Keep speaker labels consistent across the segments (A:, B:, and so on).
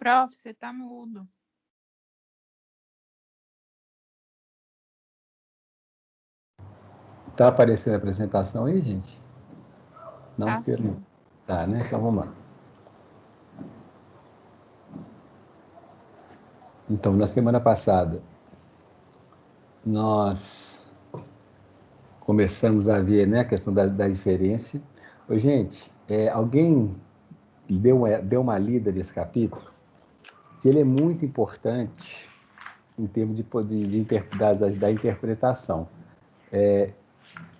A: Prof, você tá mudo.
B: Tá aparecendo a apresentação aí, gente? Não,
A: Tá
B: porque não.
A: sim.
B: Tá, né? Então vamos lá. Então, na semana passada, nós começamos a ver, né, a questão da diferença. Ô, gente, alguém deu uma lida nesse capítulo? Que ele é muito importante em termos da interpretação.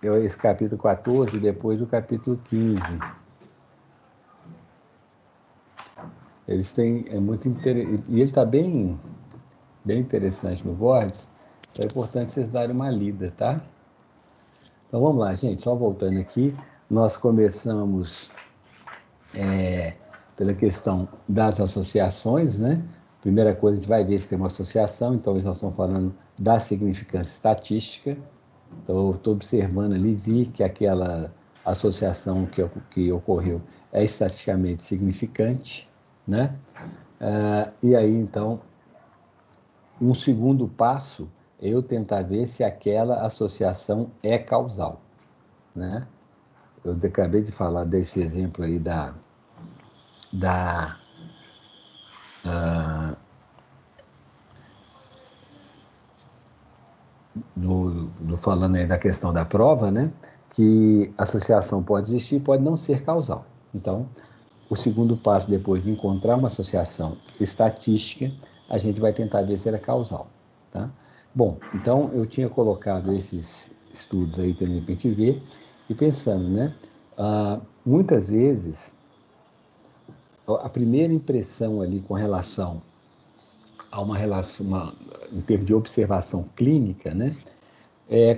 B: Esse capítulo 14 e depois o capítulo 15. Eles têm, é muito interessante, e ele está bem interessante no Vordes, então é importante vocês darem uma lida, tá? Então vamos lá, gente, só voltando aqui, nós começamos pela questão das associações, né? Primeira coisa, a gente vai ver se tem uma associação, então nós estamos falando da significância estatística. Então eu estou observando ali, vi que aquela associação que ocorreu é estatisticamente significante, né? E aí, então, um segundo passo é eu tentar ver se aquela associação é causal, né? Eu acabei de falar desse exemplo aí falando aí da questão da prova, né? Que associação pode existir e pode não ser causal. Então, o segundo passo, depois de encontrar uma associação estatística, a gente vai tentar ver se ela é causal, tá? Bom, então eu tinha colocado esses estudos aí também para a gente ver e pensando, né? Muitas vezes, a primeira impressão ali com relação a uma relação, em termos de observação clínica, né?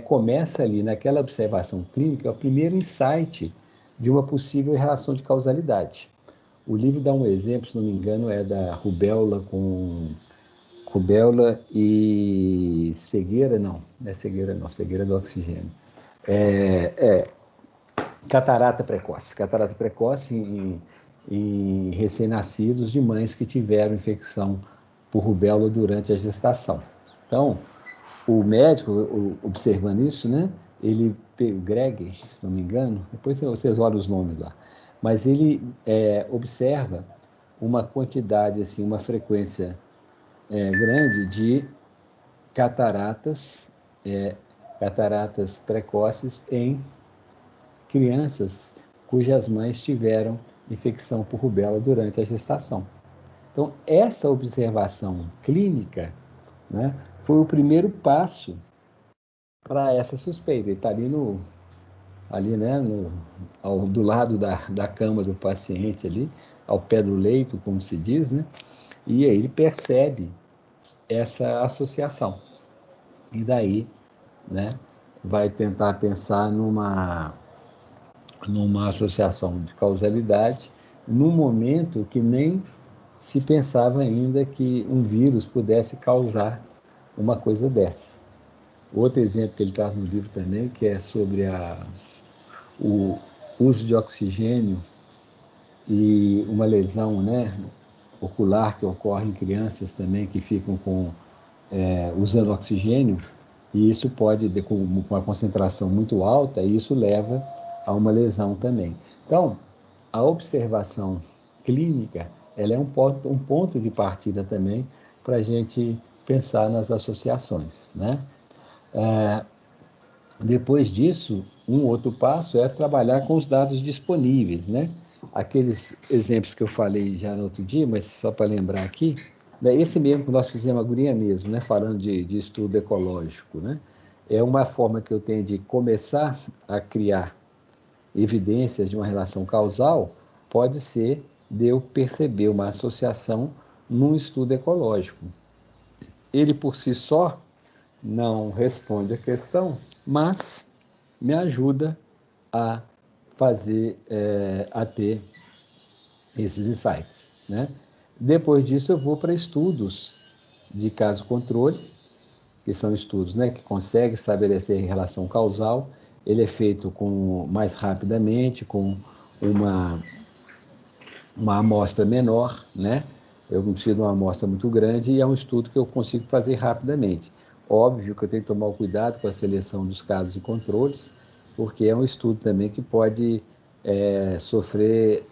B: Começa ali naquela observação clínica, é o primeiro insight de uma possível relação de causalidade. O livro dá um exemplo, se não me engano, é da rubéola e cegueira, não é cegueira não, cegueira do oxigênio. Catarata precoce em recém-nascidos de mães que tiveram infecção por rubéola durante a gestação. Então, o médico, observando isso, né, o Greg, se não me engano, depois vocês olham os nomes lá, mas ele observa uma quantidade, assim, uma frequência grande de cataratas, cataratas precoces em crianças cujas mães tiveram infecção por rubéola durante a gestação. Então, essa observação clínica, né, foi o primeiro passo para essa suspeita. Ele está ali, né, do lado da cama do paciente, ali, ao pé do leito, como se diz, né, e aí ele percebe essa associação. E daí, né, vai tentar pensar numa associação de causalidade num momento que nem se pensava ainda que um vírus pudesse causar uma coisa dessa. Outro exemplo que ele traz no livro também, que é sobre o uso de oxigênio e uma lesão, né, ocular que ocorre em crianças também que ficam usando oxigênio, e isso pode, com uma concentração muito alta, e isso leva a uma lesão também. Então, a observação clínica, ela é um ponto de partida também para a gente pensar nas associações, né? Depois disso, um outro passo é trabalhar com os dados disponíveis, né? Aqueles exemplos que eu falei já no outro dia, mas só para lembrar aqui, né? Esse mesmo que nós fizemos agora mesmo, né? Falando de estudo ecológico, né? É uma forma que eu tenho de começar a criar evidências de uma relação causal, pode ser de eu perceber uma associação num estudo ecológico. Ele por si só não responde a questão, mas me ajuda a fazer, a ter esses insights, né? Depois disso eu vou para estudos de caso controle, que são estudos, né, que conseguem estabelecer relação causal. Ele é feito mais rapidamente, com uma amostra menor, né? Eu não preciso de uma amostra muito grande e é um estudo que eu consigo fazer rapidamente. Óbvio que eu tenho que tomar o cuidado com a seleção dos casos e controles, porque é um estudo também que pode sofrer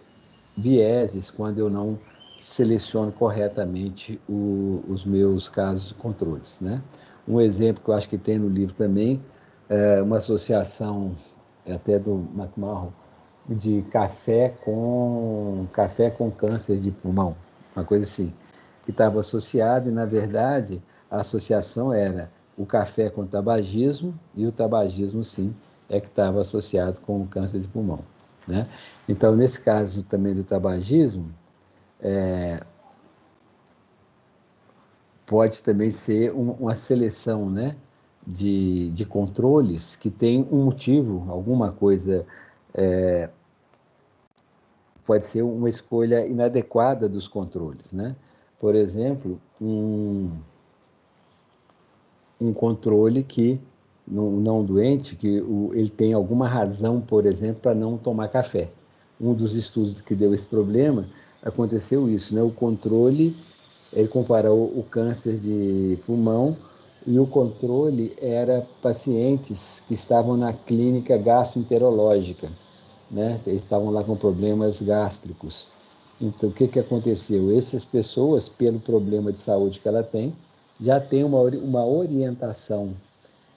B: vieses quando eu não seleciono corretamente os meus casos e controles, né? Um exemplo que eu acho que tem no livro também é uma associação até do McMahon de café com câncer de pulmão, uma coisa assim, que estava associado e, na verdade, a associação era o café com tabagismo e o tabagismo, sim, é que estava associado com o câncer de pulmão, né? Então, nesse caso também do tabagismo, pode também ser uma seleção, né, de controles que tem um motivo, alguma coisa, pode ser uma escolha inadequada dos controles, né? Por exemplo, um controle que não doente, que ele tem alguma razão, por exemplo, para não tomar café. Um dos estudos que deu esse problema, aconteceu isso, né? O controle, ele comparou o câncer de pulmão e o controle era pacientes que estavam na clínica gastroenterológica, né? Eles estavam lá com problemas gástricos. Então, o que, que aconteceu? Essas pessoas, pelo problema de saúde que ela tem, já tem uma orientação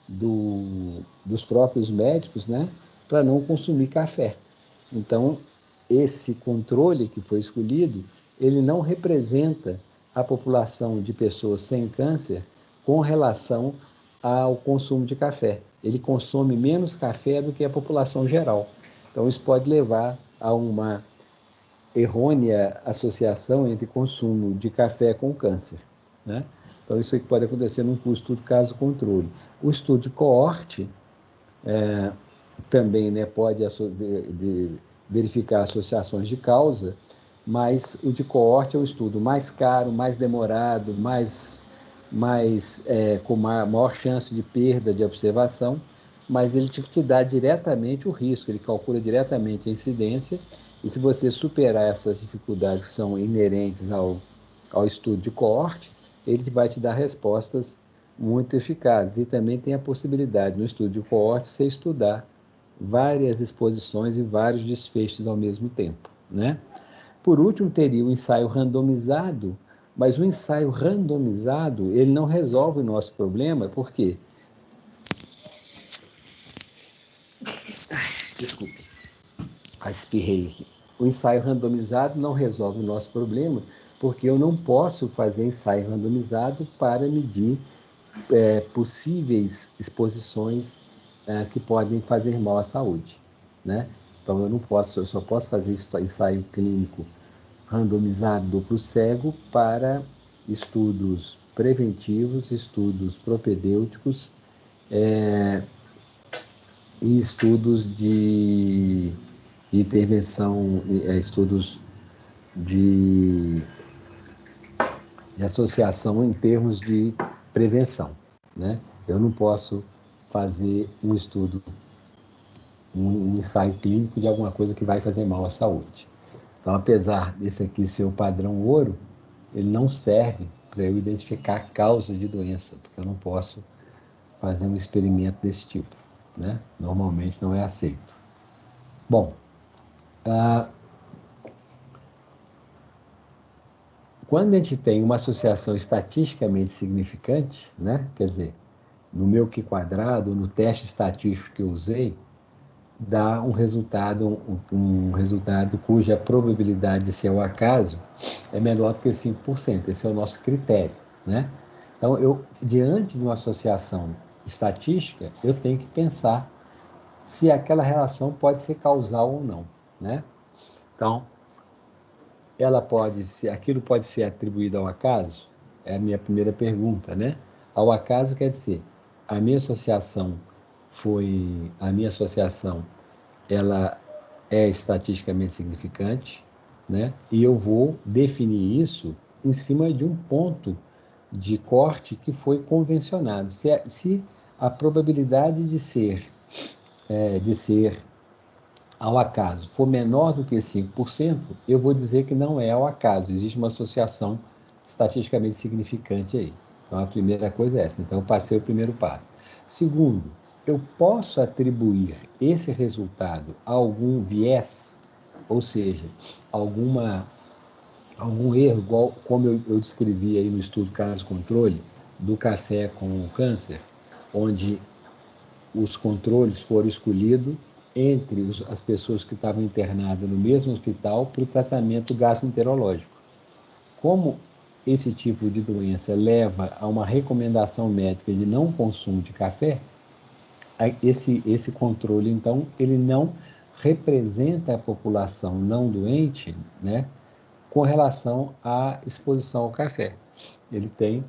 B: dos próprios médicos, né, para não consumir café. Então, esse controle que foi escolhido, ele não representa a população de pessoas sem câncer com relação ao consumo de café. Ele consome menos café do que a população geral. Então, isso pode levar a uma errônea associação entre consumo de café com câncer, né? Então, isso aqui pode acontecer num estudo caso-controle. O estudo de coorte também, né, pode verificar associações de causa, mas o de coorte é o estudo mais caro, mais demorado, com maior chance de perda de observação, mas ele te dá diretamente o risco, ele calcula diretamente a incidência, e se você superar essas dificuldades que são inerentes ao estudo de coorte, ele vai te dar respostas muito eficazes. E também tem a possibilidade, no estudo de coorte, você estudar várias exposições e vários desfechos ao mesmo tempo, né? Por último, teria o ensaio randomizado, mas o ensaio randomizado, ele não resolve o nosso problema, por quê? Desculpe, espirrei aqui. O ensaio randomizado não resolve o nosso problema, porque eu não posso fazer ensaio randomizado para medir possíveis exposições que podem fazer mal à saúde, né? Então eu só posso fazer ensaio clínico randomizado duplo cego para estudos preventivos, estudos propedêuticos e estudos de intervenção, estudos de, de associação em termos de prevenção, né? Eu não posso fazer um estudo, um ensaio clínico de alguma coisa que vai fazer mal à saúde. Então, apesar desse aqui ser o padrão ouro, ele não serve para eu identificar a causa de doença, porque eu não posso fazer um experimento desse tipo, né? Normalmente não é aceito. Bom, quando a gente tem uma associação estatisticamente significante, né? Quer dizer, no meu Q quadrado, no teste estatístico que eu usei, dá um resultado cuja probabilidade de ser o acaso é menor do que 5%. Esse é o nosso critério, né? Então, diante de uma associação estatística, eu tenho que pensar se aquela relação pode ser causal ou não, né? Então, aquilo pode ser atribuído ao acaso? É a minha primeira pergunta, né? Ao acaso quer dizer, a minha associação ela é estatisticamente significante, né? E eu vou definir isso em cima de um ponto de corte que foi convencionado. Se a probabilidade de ser ao acaso for menor do que 5%, eu vou dizer que não é ao acaso, existe uma associação estatisticamente significante aí. Então, a primeira coisa é essa. Então, eu passei o primeiro passo. Segundo, eu posso atribuir esse resultado a algum viés, ou seja, algum erro, igual como eu descrevi aí no estudo caso-controle do café com câncer, onde os controles foram escolhidos entre as pessoas que estavam internadas no mesmo hospital para o tratamento gastroenterológico. Como esse tipo de doença leva a uma recomendação médica de não consumo de café, esse controle, então, ele não representa a população não doente, né, com relação à exposição ao café. Ele tem,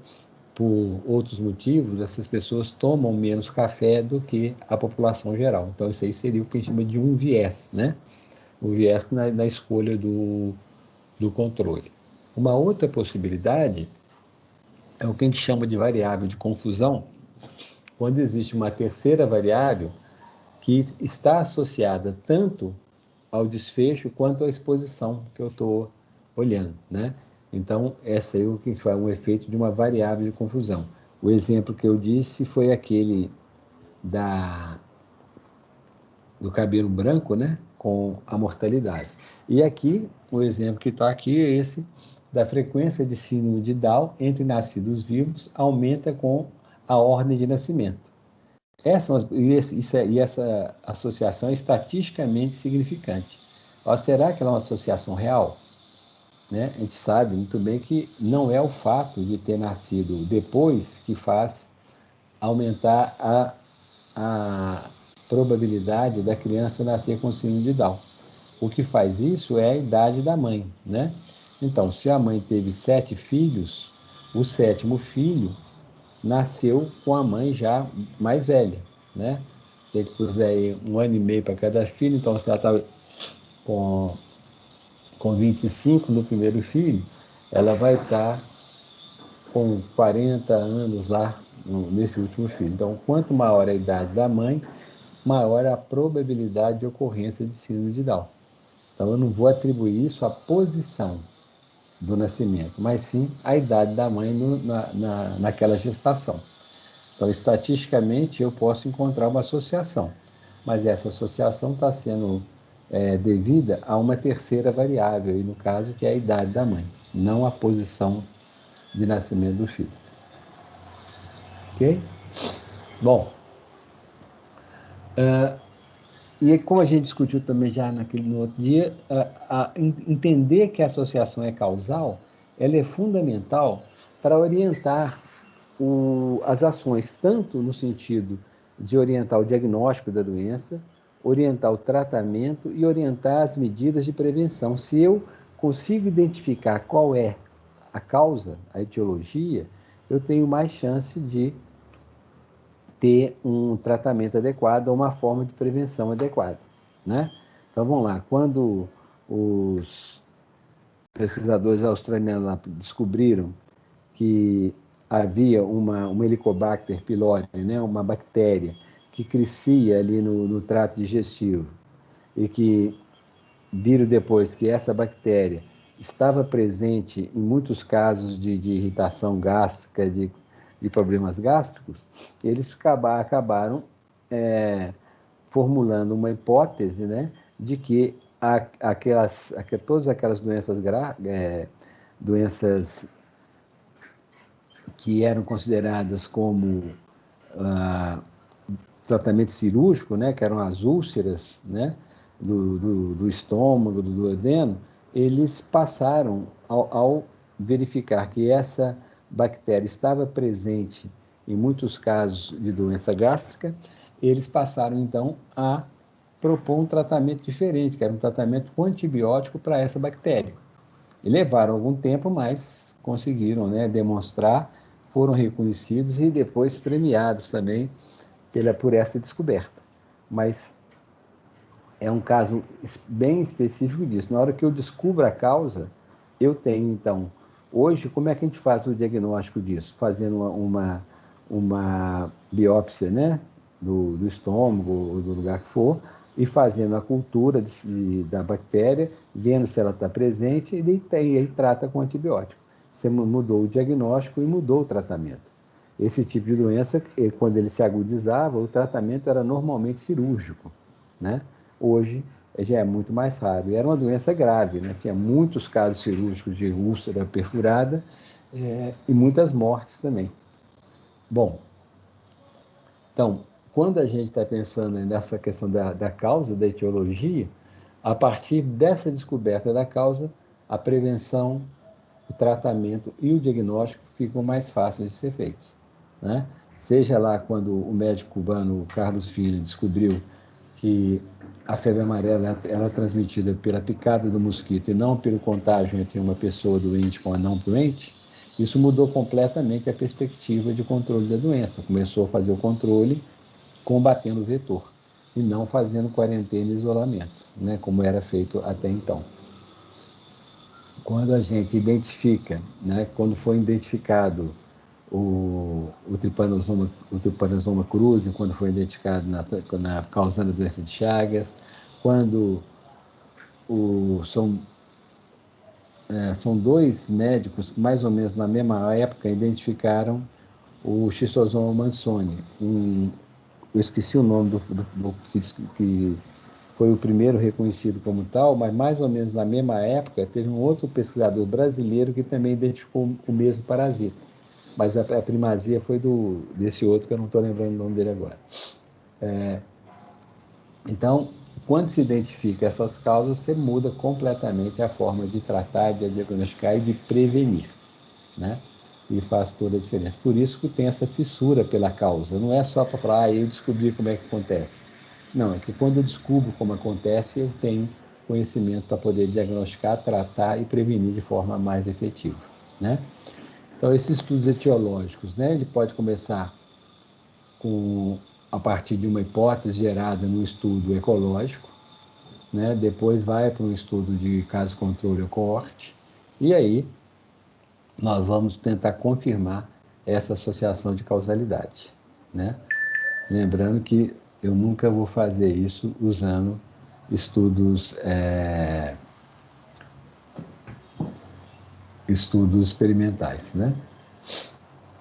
B: por outros motivos, essas pessoas tomam menos café do que a população geral. Então, isso aí seria o que a gente chama de um viés, né? O viés na escolha do controle. Uma outra possibilidade é o que a gente chama de variável de confusão, quando existe uma terceira variável que está associada tanto ao desfecho quanto à exposição que eu estou olhando, né? Então, essa é o que faz um efeito de uma variável de confusão. O exemplo que eu disse foi aquele do cabelo branco, né? Com a mortalidade. E aqui, o exemplo que está aqui é esse da frequência de síndrome de Down entre nascidos vivos aumenta com a ordem de nascimento. Essa associação é estatisticamente significante. Mas será que ela é uma associação real? Né? A gente sabe muito bem que não é o fato de ter nascido depois que faz aumentar a probabilidade da criança nascer com síndrome de Down. O que faz isso é a idade da mãe, né? Então, se a mãe teve 7 filhos, o 7º filho nasceu com a mãe já mais velha, né? Se ele puser aí 1 ano e meio para cada filho, então se ela está com 25 no primeiro filho, ela vai estar com 40 anos lá nesse último filho. Então, quanto maior a idade da mãe, maior a probabilidade de ocorrência de síndrome de Down. Então, eu não vou atribuir isso à posição do nascimento, mas sim à idade da mãe naquela gestação. Então, estatisticamente, eu posso encontrar uma associação, mas essa associação está sendo devida a uma terceira variável, e no caso, que é a idade da mãe, não a posição de nascimento do filho. Ok? Bom, e como a gente discutiu também já no outro dia, entender que a associação é causal, ela é fundamental para orientar as ações, tanto no sentido de orientar o diagnóstico da doença, orientar o tratamento e orientar as medidas de prevenção. Se eu consigo identificar qual é a causa, a etiologia, eu tenho mais chance de ter um tratamento adequado ou uma forma de prevenção adequada, né? Então, vamos lá. Quando os pesquisadores australianos lá descobriram que havia uma Helicobacter pylori, né, uma bactéria que crescia ali no trato digestivo e que viram depois que essa bactéria estava presente em muitos casos de irritação gástrica, de problemas gástricos, eles acabaram formulando uma hipótese, né, de que todas aquelas doenças que eram consideradas como tratamento cirúrgico, né, que eram as úlceras, né, do estômago, do duodeno, eles passaram, ao verificar que essa bactéria estava presente em muitos casos de doença gástrica, eles passaram, então, a propor um tratamento diferente, que era um tratamento com antibiótico para essa bactéria. E levaram algum tempo, mas conseguiram, né, demonstrar, foram reconhecidos e depois premiados também por essa descoberta. Mas é um caso bem específico disso. Na hora que eu descubro a causa, eu tenho, então, hoje, como é que a gente faz o diagnóstico disso? Fazendo uma biópsia, né, do estômago ou do lugar que for, e fazendo a cultura da bactéria, vendo se ela está presente, e aí trata com antibiótico. você mudou o diagnóstico e mudou o tratamento. Esse tipo de doença, quando ele se agudizava, o tratamento era normalmente cirúrgico, né? Hoje já é muito mais raro. E era uma doença grave, né? Tinha muitos casos cirúrgicos de úlcera perfurada e muitas mortes também. Bom, então, quando a gente está pensando nessa questão da causa, da etiologia, a partir dessa descoberta da causa, a prevenção, o tratamento e o diagnóstico ficam mais fáceis de ser feitos, né? Seja lá quando o médico cubano Carlos Filho descobriu que a febre amarela era transmitida pela picada do mosquito e não pelo contágio entre uma pessoa doente com a não doente, isso mudou completamente a perspectiva de controle da doença. Começou a fazer o controle combatendo o vetor e não fazendo quarentena e isolamento, né, como era feito até então. Quando a gente identifica, né, quando foi identificado o Trypanosoma cruzi, quando foi identificado causando a doença de Chagas, quando são dois médicos que, mais ou menos na mesma época, identificaram o Schistosoma mansoni, eu esqueci o nome do que foi o primeiro reconhecido como tal, mas mais ou menos na mesma época teve um outro pesquisador brasileiro que também identificou o mesmo parasita. Mas a primazia foi desse outro, que eu não estou lembrando o nome dele agora. Então, quando se identifica essas causas, você muda completamente a forma de tratar, de diagnosticar e de prevenir, né? E faz toda a diferença. Por isso que tem essa fissura pela causa. Não é só para falar, eu descobri como é que acontece. Não, é que quando eu descubro como acontece, eu tenho conhecimento para poder diagnosticar, tratar e prevenir de forma mais efetiva, né? Então, esses estudos etiológicos, né? Ele pode começar a partir de uma hipótese gerada no estudo ecológico, né? Depois vai para um estudo de caso controle ou coorte, e aí nós vamos tentar confirmar essa associação de causalidade, né? Lembrando que eu nunca vou fazer isso usando estudos experimentais, né?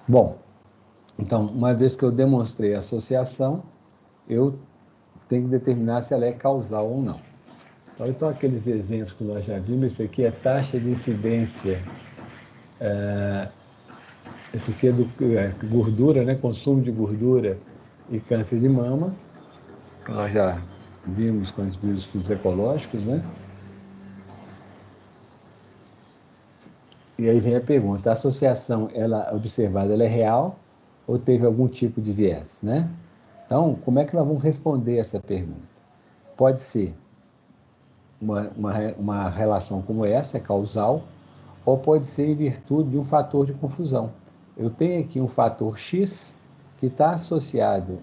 B: Bom, então, uma vez que eu demonstrei a associação, eu tenho que determinar se ela é causal ou não. Então, aqueles exemplos que nós já vimos, isso aqui é taxa de incidência, esse aqui é gordura, né? Consumo de gordura e câncer de mama, que nós já vimos com os estudos ecológicos, né? E aí vem a pergunta, a associação ela observada, ela é real ou teve algum tipo de viés, né? Então, como é que nós vamos responder essa pergunta? Pode ser uma relação como essa, causal, ou pode ser em virtude de um fator de confusão. Eu tenho aqui um fator X que está associado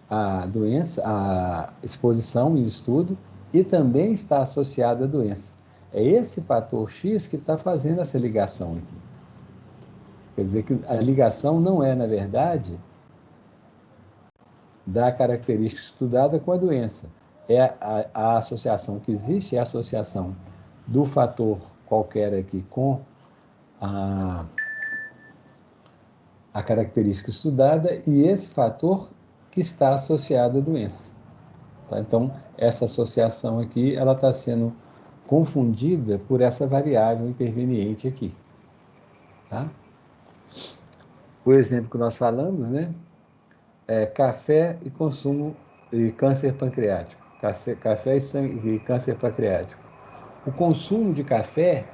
B: à doença, à exposição em estudo, e também está associado à doença. É esse fator X que está fazendo essa ligação aqui. Quer dizer que a ligação não é, na verdade, da característica estudada com a doença. É a associação que existe, é a associação do fator qualquer aqui com a, a característica estudada e esse fator que está associado à doença. Tá? Então, essa associação aqui, ela está sendo confundida por essa variável interveniente aqui. Tá? O exemplo que nós falamos, né? É café e consumo e câncer pancreático. Café e câncer pancreático. O consumo de café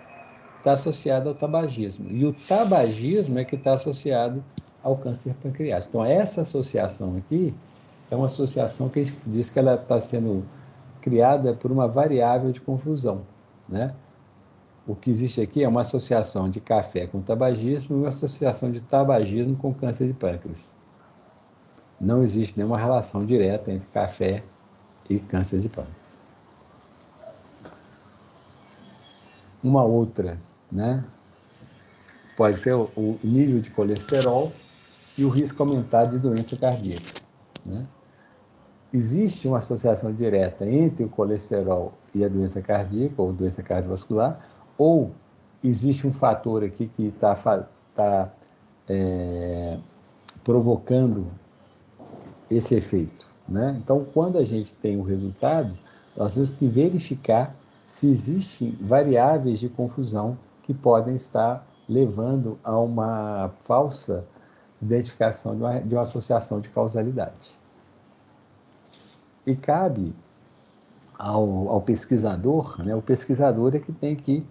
B: está associado ao tabagismo. E o tabagismo é que está associado ao câncer pancreático. Então, essa associação aqui é uma associação que a gente diz que ela está sendo criada por uma variável de confusão, né? O que existe aqui é uma associação de café com tabagismo e uma associação de tabagismo com câncer de pâncreas. Não existe nenhuma relação direta entre café e câncer de pâncreas. Uma outra, né? Pode ser o nível de colesterol e o risco aumentado de doença cardíaca, né? Existe uma associação direta entre o colesterol e a doença cardíaca ou doença cardiovascular, ou existe um fator aqui que está provocando esse efeito, né? Então, quando a gente tem o resultado, nós temos que verificar se existem variáveis de confusão que podem estar levando a uma falsa identificação de uma associação de causalidade. E cabe ao pesquisador, né? O pesquisador é que tem que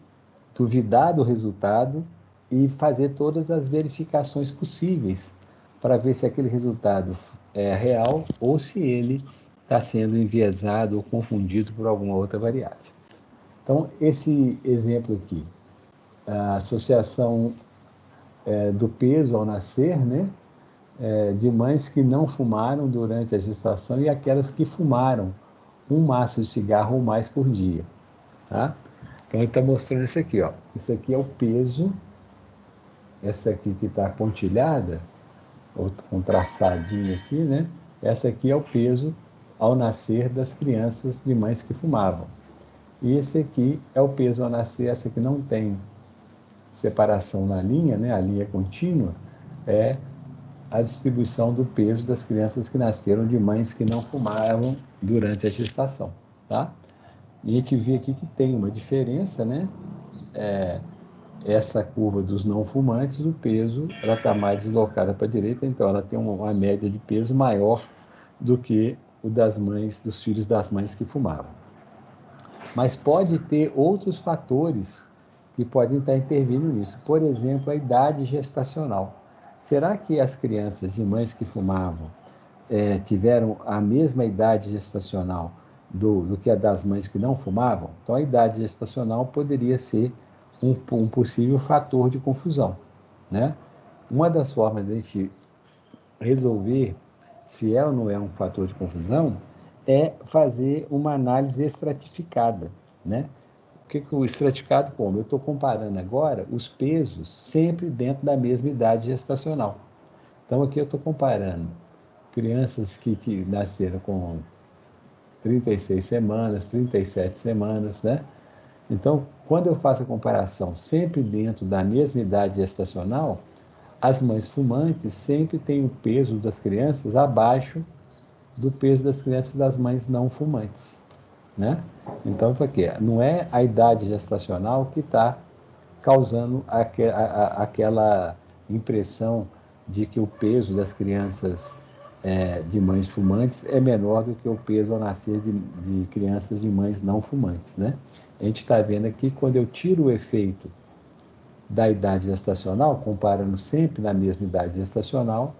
B: duvidar do resultado e fazer todas as verificações possíveis para ver se aquele resultado é real ou se ele está sendo enviesado ou confundido por alguma outra variável. Então, esse exemplo aqui, a associação do peso ao nascer, né, de mães que não fumaram durante a gestação e aquelas que fumaram um maço de cigarro ou mais por dia. Tá? Então, ele está mostrando isso aqui. Ó. Isso aqui é o peso, essa aqui que está pontilhada, ou com traçadinho aqui, né? Essa aqui é o peso ao nascer das crianças de mães que fumavam. E esse aqui é o peso ao nascer, essa aqui não tem separação na linha, né? A linha contínua é a distribuição do peso das crianças que nasceram de mães que não fumavam durante a gestação, tá? E a gente vê aqui que tem uma diferença, né? Essa curva dos não fumantes, o peso, ela está mais deslocada para a direita, então ela tem uma média de peso maior do que o das mães, dos filhos das mães que fumavam. Mas pode ter outros fatores que podem estar intervindo nisso. Por exemplo, a idade gestacional. Será que as crianças de mães que fumavam tiveram a mesma idade gestacional do que a das mães que não fumavam? Então, a idade gestacional poderia ser um possível fator de confusão, né? Uma das formas de a gente resolver se é ou não é um fator de confusão é fazer uma análise estratificada, né? O que o estratificado como? Eu estou comparando agora os pesos sempre dentro da mesma idade gestacional. Então, aqui eu estou comparando crianças que nasceram com 36 semanas, 37 semanas, né? Então, quando eu faço a comparação sempre dentro da mesma idade gestacional, as mães fumantes sempre têm o peso das crianças abaixo do peso das crianças das mães não fumantes, né? Então, não é a idade gestacional que está causando aquela impressão de que o peso das crianças de mães fumantes é menor do que o peso ao nascer de crianças de mães não fumantes, né? A gente está vendo aqui, quando eu tiro o efeito da idade gestacional, comparando sempre na mesma idade gestacional,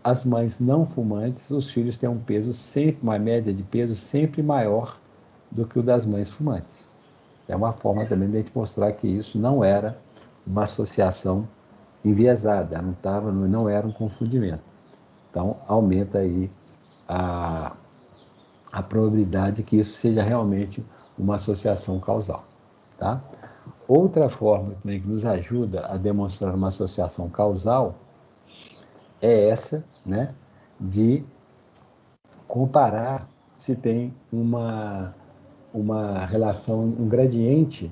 B: as mães não fumantes, os filhos têm um peso sempre, uma média de peso sempre maior do que o das mães fumantes. É uma forma também de a gente mostrar que isso não era uma associação enviesada, não era um confundimento. Então, aumenta aí a probabilidade que isso seja realmente uma associação causal, tá? Outra forma também que nos ajuda a demonstrar uma associação causal é essa, né, de comparar se tem uma relação, um gradiente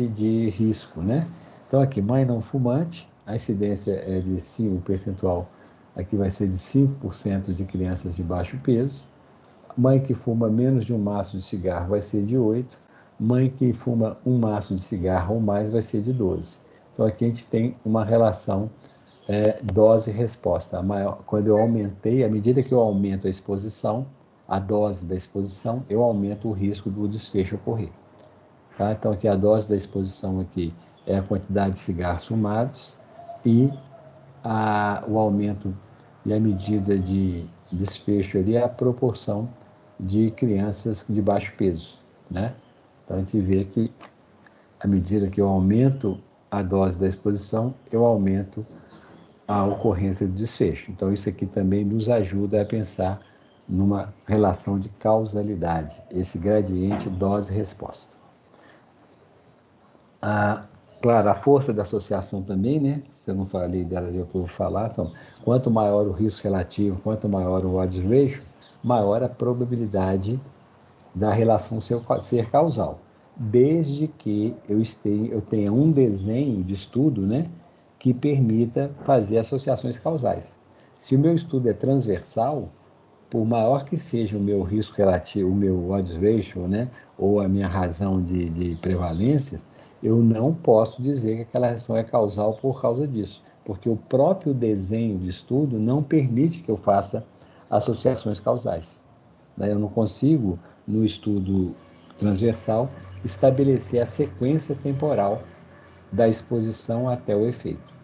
B: de risco, né? Então, aqui, mãe não fumante, a incidência é de 5, o percentual aqui vai ser de 5% de crianças de baixo peso. Mãe que fuma menos de um maço de cigarro vai ser de 8. Mãe que fuma um maço de cigarro ou mais vai ser de 12. Então, aqui a gente tem uma relação dose-resposta. Quando eu aumentei, à medida que eu aumento a exposição, a dose da exposição, eu aumento o risco do desfecho ocorrer. Tá? Então, aqui a dose da exposição aqui é a quantidade de cigarros fumados e o aumento e a medida de desfecho ali é a proporção de crianças de baixo peso, né? Então, a gente vê que à medida que eu aumento a dose da exposição, eu aumento a ocorrência do desfecho. Então, isso aqui também nos ajuda a pensar numa relação de causalidade, esse gradiente dose-resposta. Claro, a força da associação também, né? Se eu não falei dela, eu vou falar. Então, quanto maior o risco relativo, quanto maior o odds ratio, maior a probabilidade da relação ser causal. desde que eu tenha um desenho de estudo, né, que permita fazer associações causais. Se o meu estudo é transversal, por maior que seja o meu risco relativo, o meu odds ratio, né, ou a minha razão de prevalência, eu não posso dizer que aquela reação é causal por causa disso, porque o próprio desenho de estudo não permite que eu faça associações causais. Eu não consigo, no estudo transversal, estabelecer a sequência temporal da exposição até o efeito.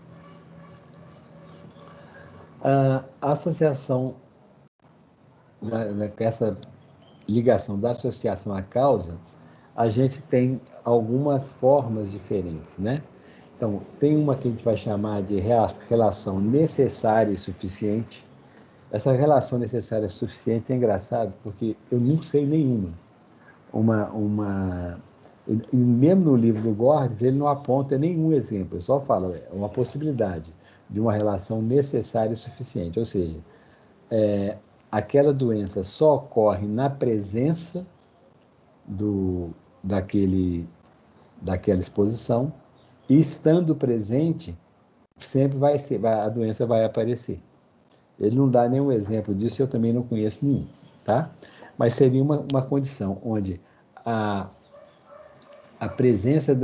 B: A associação, essa ligação da associação à causa, a gente tem algumas formas diferentes, né? Então, tem uma que a gente vai chamar de relação necessária e suficiente. Essa relação necessária e suficiente é engraçado, porque eu não sei nenhuma. E mesmo no livro do Gordes, ele não aponta nenhum exemplo, ele só fala, é uma possibilidade de uma relação necessária e suficiente, ou seja, aquela doença só ocorre na presença do, daquele, daquela exposição, e estando presente, sempre a doença vai aparecer. Ele não dá nenhum exemplo disso, eu também não conheço nenhum, tá? Mas seria uma condição onde a presença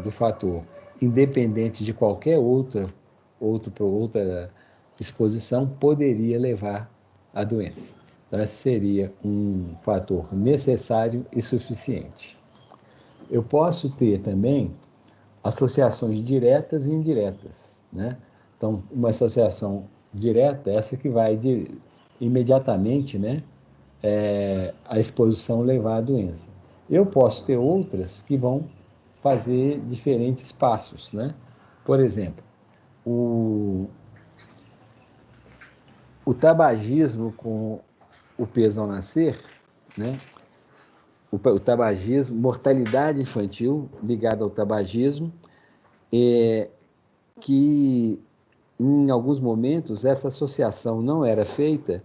B: do fator, independente de qualquer outra exposição, poderia levar à doença. Então, esse seria um fator necessário e suficiente. Eu posso ter também associações diretas e indiretas, né? Então, uma associação direta, essa que vai imediatamente, né, a exposição levar à doença. Eu posso ter outras que vão fazer diferentes passos, né? Por exemplo, o tabagismo com o peso ao nascer, né? O tabagismo, mortalidade infantil ligada ao tabagismo, que em alguns momentos essa associação não era feita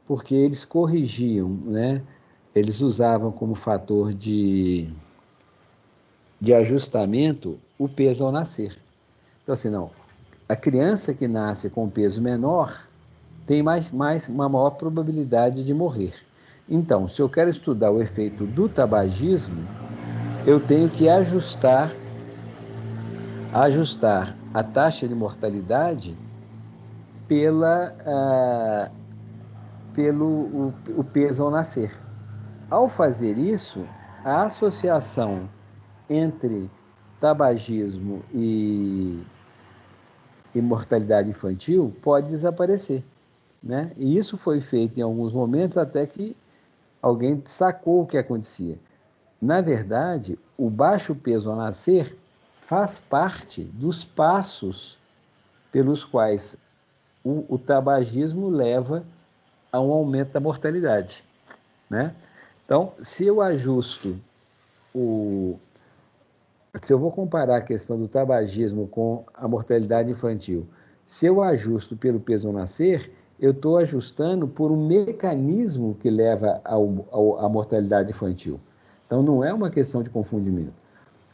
B: porque eles corrigiam, né? Eles usavam como fator de ajustamento o peso ao nascer. Então, assim, não, a criança que nasce com peso menor tem uma maior probabilidade de morrer. Então, se eu quero estudar o efeito do tabagismo, eu tenho que ajustar a taxa de mortalidade pelo o peso ao nascer. Ao fazer isso, a associação entre tabagismo e mortalidade infantil pode desaparecer, né? E isso foi feito em alguns momentos até que alguém sacou o que acontecia. Na verdade, o baixo peso ao nascer faz parte dos passos pelos quais o tabagismo leva a um aumento da mortalidade, né? Então, se eu ajusto se eu vou comparar a questão do tabagismo com a mortalidade infantil, se eu ajusto pelo peso ao nascer, eu estou ajustando por um mecanismo que leva à mortalidade infantil. Então, não é uma questão de confundimento.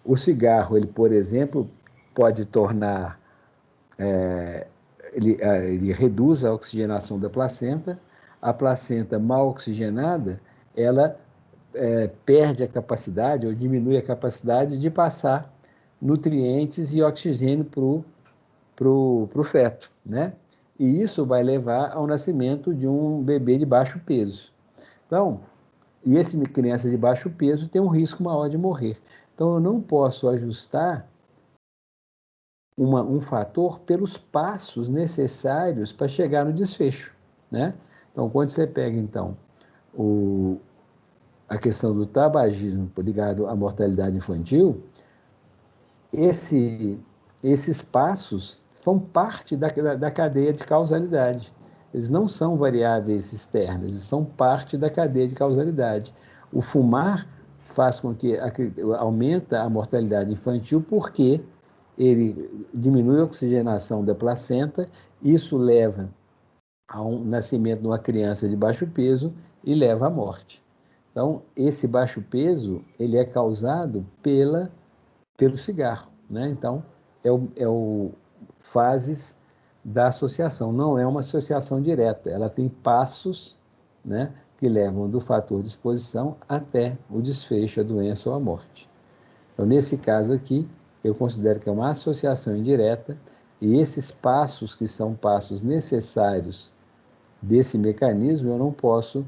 B: O cigarro, ele, por exemplo, pode tornar, ele reduz a oxigenação da placenta. A placenta mal oxigenada, ela perde a capacidade ou diminui a capacidade de passar nutrientes e oxigênio para o feto, né? E isso vai levar ao nascimento de um bebê de baixo peso. Então, e esse criança de baixo peso tem um risco maior de morrer. Então, eu não posso ajustar um fator pelos passos necessários para chegar no desfecho, né? Então, quando você pega, então, a questão do tabagismo ligado à mortalidade infantil, esses passos são parte da cadeia de causalidade. Eles não são variáveis externas, eles são parte da cadeia de causalidade. O fumar faz com que aumenta a mortalidade infantil porque ele diminui a oxigenação da placenta, isso leva a um nascimento de uma criança de baixo peso e leva à morte. Então, esse baixo peso, ele é causado pelo cigarro, né? Então, é o fases da associação, não é uma associação direta, ela tem passos, né, que levam do fator de exposição até o desfecho, a doença ou a morte. Então, nesse caso aqui, eu considero que é uma associação indireta e esses passos, que são passos necessários desse mecanismo, eu não posso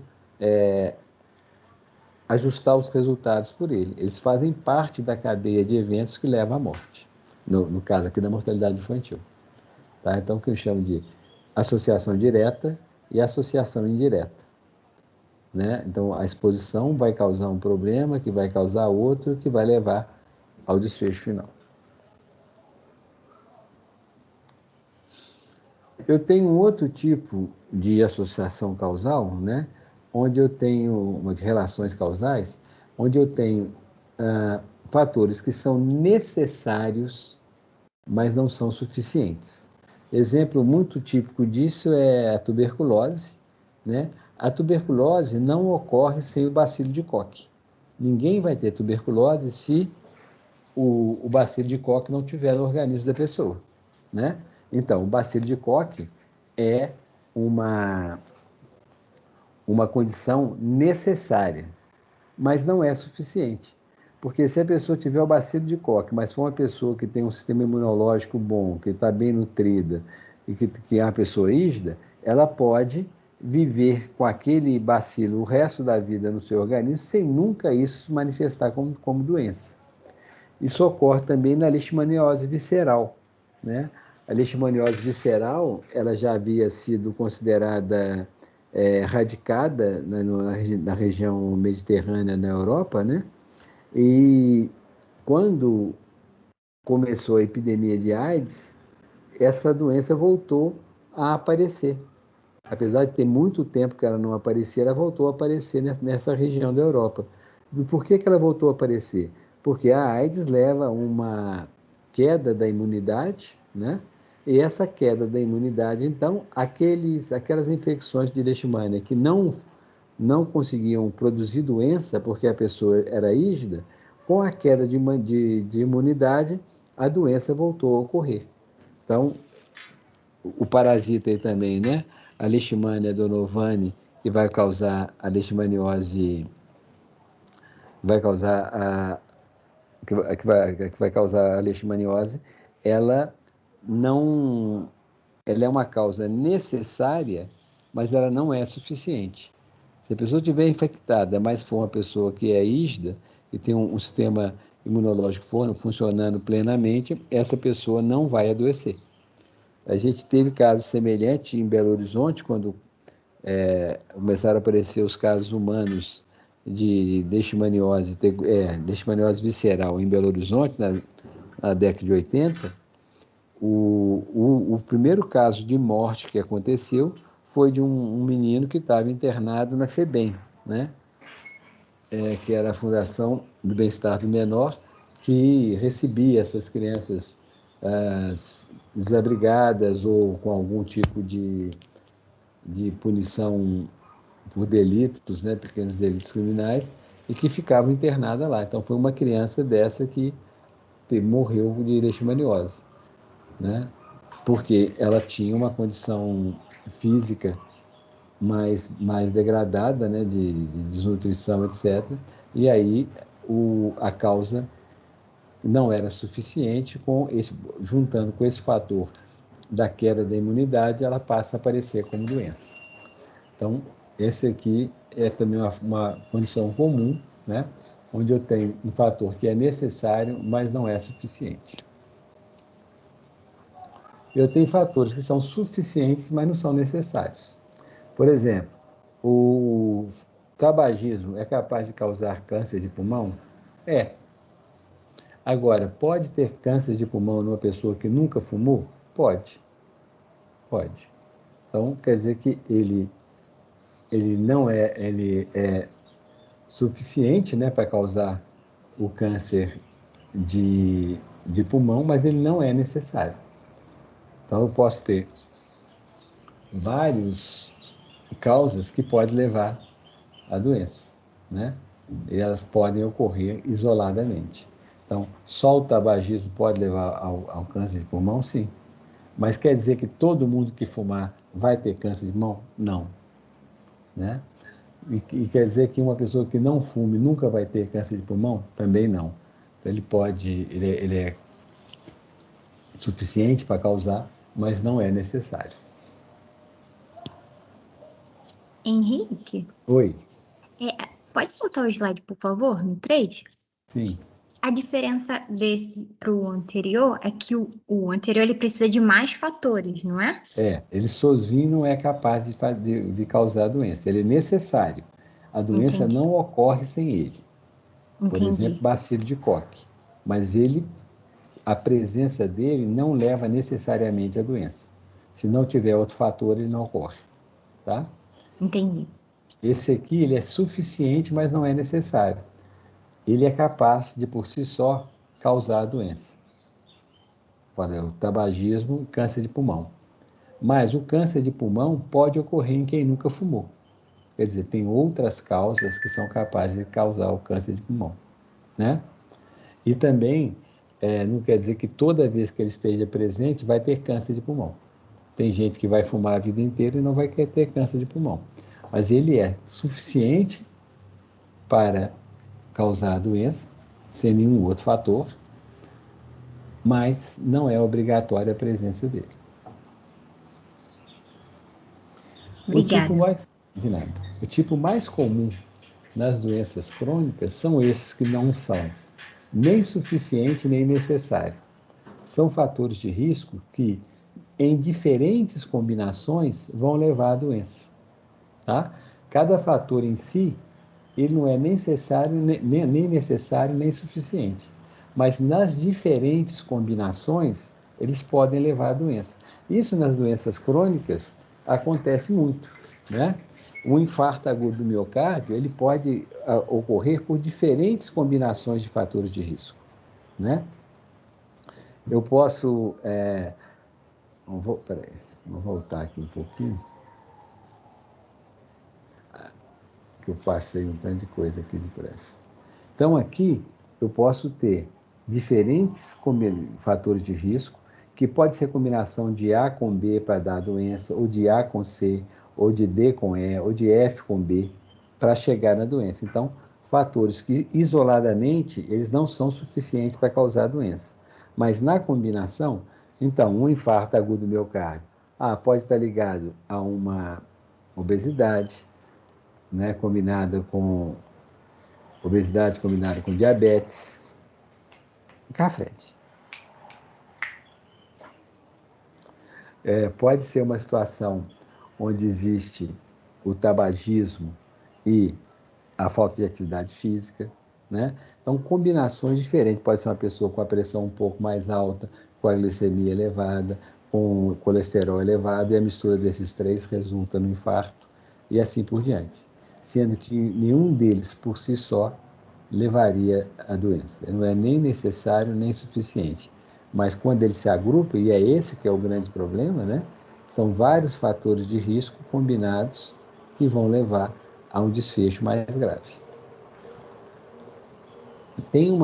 B: ajustar os resultados por ele. Eles fazem parte da cadeia de eventos que levam à morte, no caso aqui da mortalidade infantil. Tá? Então, o que eu chamo de associação direta e associação indireta. Né? Então, a exposição vai causar um problema, que vai causar outro, que vai levar ao desfecho final. Eu tenho um outro tipo de associação causal, né? Onde eu tenho uma de relações causais, onde eu tenho fatores que são necessários, mas não são suficientes. Exemplo muito típico disso é a tuberculose, né? A tuberculose não ocorre sem o bacilo de Koch. Ninguém vai ter tuberculose se o bacilo de Koch não tiver no organismo da pessoa, né? Então, o bacilo de Koch é uma condição necessária, mas não é suficiente. Porque se a pessoa tiver o bacilo de Koch, mas for uma pessoa que tem um sistema imunológico bom, que está bem nutrida e que é uma pessoa rígida, ela pode viver com aquele bacilo o resto da vida no seu organismo sem nunca isso se manifestar como doença. Isso ocorre também na leishmaniose visceral, né? A leishmaniose visceral, ela já havia sido considerada radicada na região mediterrânea, na Europa, né? E quando começou a epidemia de AIDS, essa doença voltou a aparecer. Apesar de ter muito tempo que ela não aparecia, ela voltou a aparecer nessa região da Europa. E por que ela voltou a aparecer? Porque a AIDS leva a uma queda da imunidade, né? E essa queda da imunidade, então, aquelas infecções de leishmania que não conseguiam produzir doença porque a pessoa era rígida, com a queda de imunidade, a doença voltou a ocorrer. Então, o parasita aí também, né? A Leishmania donovani, que vai causar a leishmaniose, vai causar que vai causar a leishmaniose, ela não, ela é uma causa necessária, mas ela não é suficiente. Se a pessoa estiver infectada, mas for uma pessoa que é rígida e tem um sistema imunológico funcionando plenamente, essa pessoa não vai adoecer. A gente teve casos semelhantes em Belo Horizonte, quando começaram a aparecer os casos humanos de leishmaniose visceral em Belo Horizonte, na década de 80. O primeiro caso de morte que aconteceu foi de um menino que estava internado na FEBEM, né? Que era a Fundação do Bem-Estar do Menor, que recebia essas crianças desabrigadas ou com algum tipo de punição por delitos, né, pequenos delitos criminais, e que ficavam internadas lá. Então, foi uma criança dessa que morreu de leishmaniose, né? Porque ela tinha uma condição física mais degradada, né, de desnutrição, etc. E aí a causa não era suficiente, juntando com esse fator da queda da imunidade, ela passa a aparecer como doença. Então, esse aqui é também uma condição comum, né, onde eu tenho um fator que é necessário, mas não é suficiente. Eu tenho fatores que são suficientes, mas não são necessários. Por exemplo, o tabagismo é capaz de causar câncer de pulmão? É. Agora, pode ter câncer de pulmão numa pessoa que nunca fumou? Pode. Pode. Então, quer dizer que ele não ele é suficiente, né, para causar o câncer de pulmão, mas ele não é necessário. Então, eu posso ter várias causas que podem levar à doença, né? E elas podem ocorrer isoladamente. Então, só o tabagismo pode levar ao câncer de pulmão? Sim. Mas quer dizer que todo mundo que fumar vai ter câncer de pulmão? Não. Né? E quer dizer que uma pessoa que não fume nunca vai ter câncer de pulmão? Também não. Então, ele é suficiente para causar, mas não é necessário.
A: Henrique,
B: Oi?
A: pode botar o slide, por favor, no 3?
B: Sim.
A: A diferença desse para o anterior é que o anterior ele precisa de mais fatores, não é?
B: Ele sozinho não é capaz de causar a doença. Ele é necessário. A doença
A: Entendi.
B: não ocorre sem ele. Por exemplo,
A: Entendi.
B: bacilo de Koch. Mas a presença dele não leva necessariamente à doença. Se não tiver outro fator, ele não ocorre. Tá?
A: Entendi.
B: Esse aqui ele é suficiente, mas não é necessário. Ele é capaz de, por si só, causar a doença. O tabagismo, câncer de pulmão. Mas o câncer de pulmão pode ocorrer em quem nunca fumou. Quer dizer, tem outras causas que são capazes de causar o câncer de pulmão, né? E também não quer dizer que toda vez que ele esteja presente vai ter câncer de pulmão. Tem gente que vai fumar a vida inteira e não vai ter câncer de pulmão. Mas ele é suficiente para causar a doença, sem nenhum outro fator, mas não é obrigatória a presença dele.
A: Obrigada.
B: De nada. O tipo mais comum nas doenças crônicas são esses que não são nem suficiente nem necessário. São fatores de risco que, em diferentes combinações, vão levar à doença. Tá? Cada fator em si, ele não é necessário, nem necessário, nem suficiente. Mas nas diferentes combinações, eles podem levar à doença. Isso nas doenças crônicas acontece muito, né? O infarto agudo do miocárdio, ele pode ocorrer por diferentes combinações de fatores de risco, né? Eu posso... peraí, vou voltar aqui um pouquinho, que eu passei um tanto de coisa aqui depressa. Então, aqui, eu posso ter diferentes fatores de risco, que pode ser combinação de A com B para dar a doença, ou de A com C, ou de D com E, ou de F com B, para chegar na doença. Então, fatores que, isoladamente, eles não são suficientes para causar a doença. Mas, na combinação, então, um infarto agudo do miocárdio, pode estar ligado a uma obesidade, né, obesidade combinada com diabetes. Cá, Fred. Pode ser uma situação onde existe o tabagismo e a falta de atividade física, né? Então, combinações diferentes. Pode ser uma pessoa com a pressão um pouco mais alta, com a glicemia elevada, com o colesterol elevado, e a mistura desses três resulta no infarto, e assim por diante. Sendo que nenhum deles, por si só, levaria à doença. Não é nem necessário, nem suficiente. Mas quando ele se agrupa, e é esse que é o grande problema, né? São vários fatores de risco combinados que vão levar a um desfecho mais grave. Tem um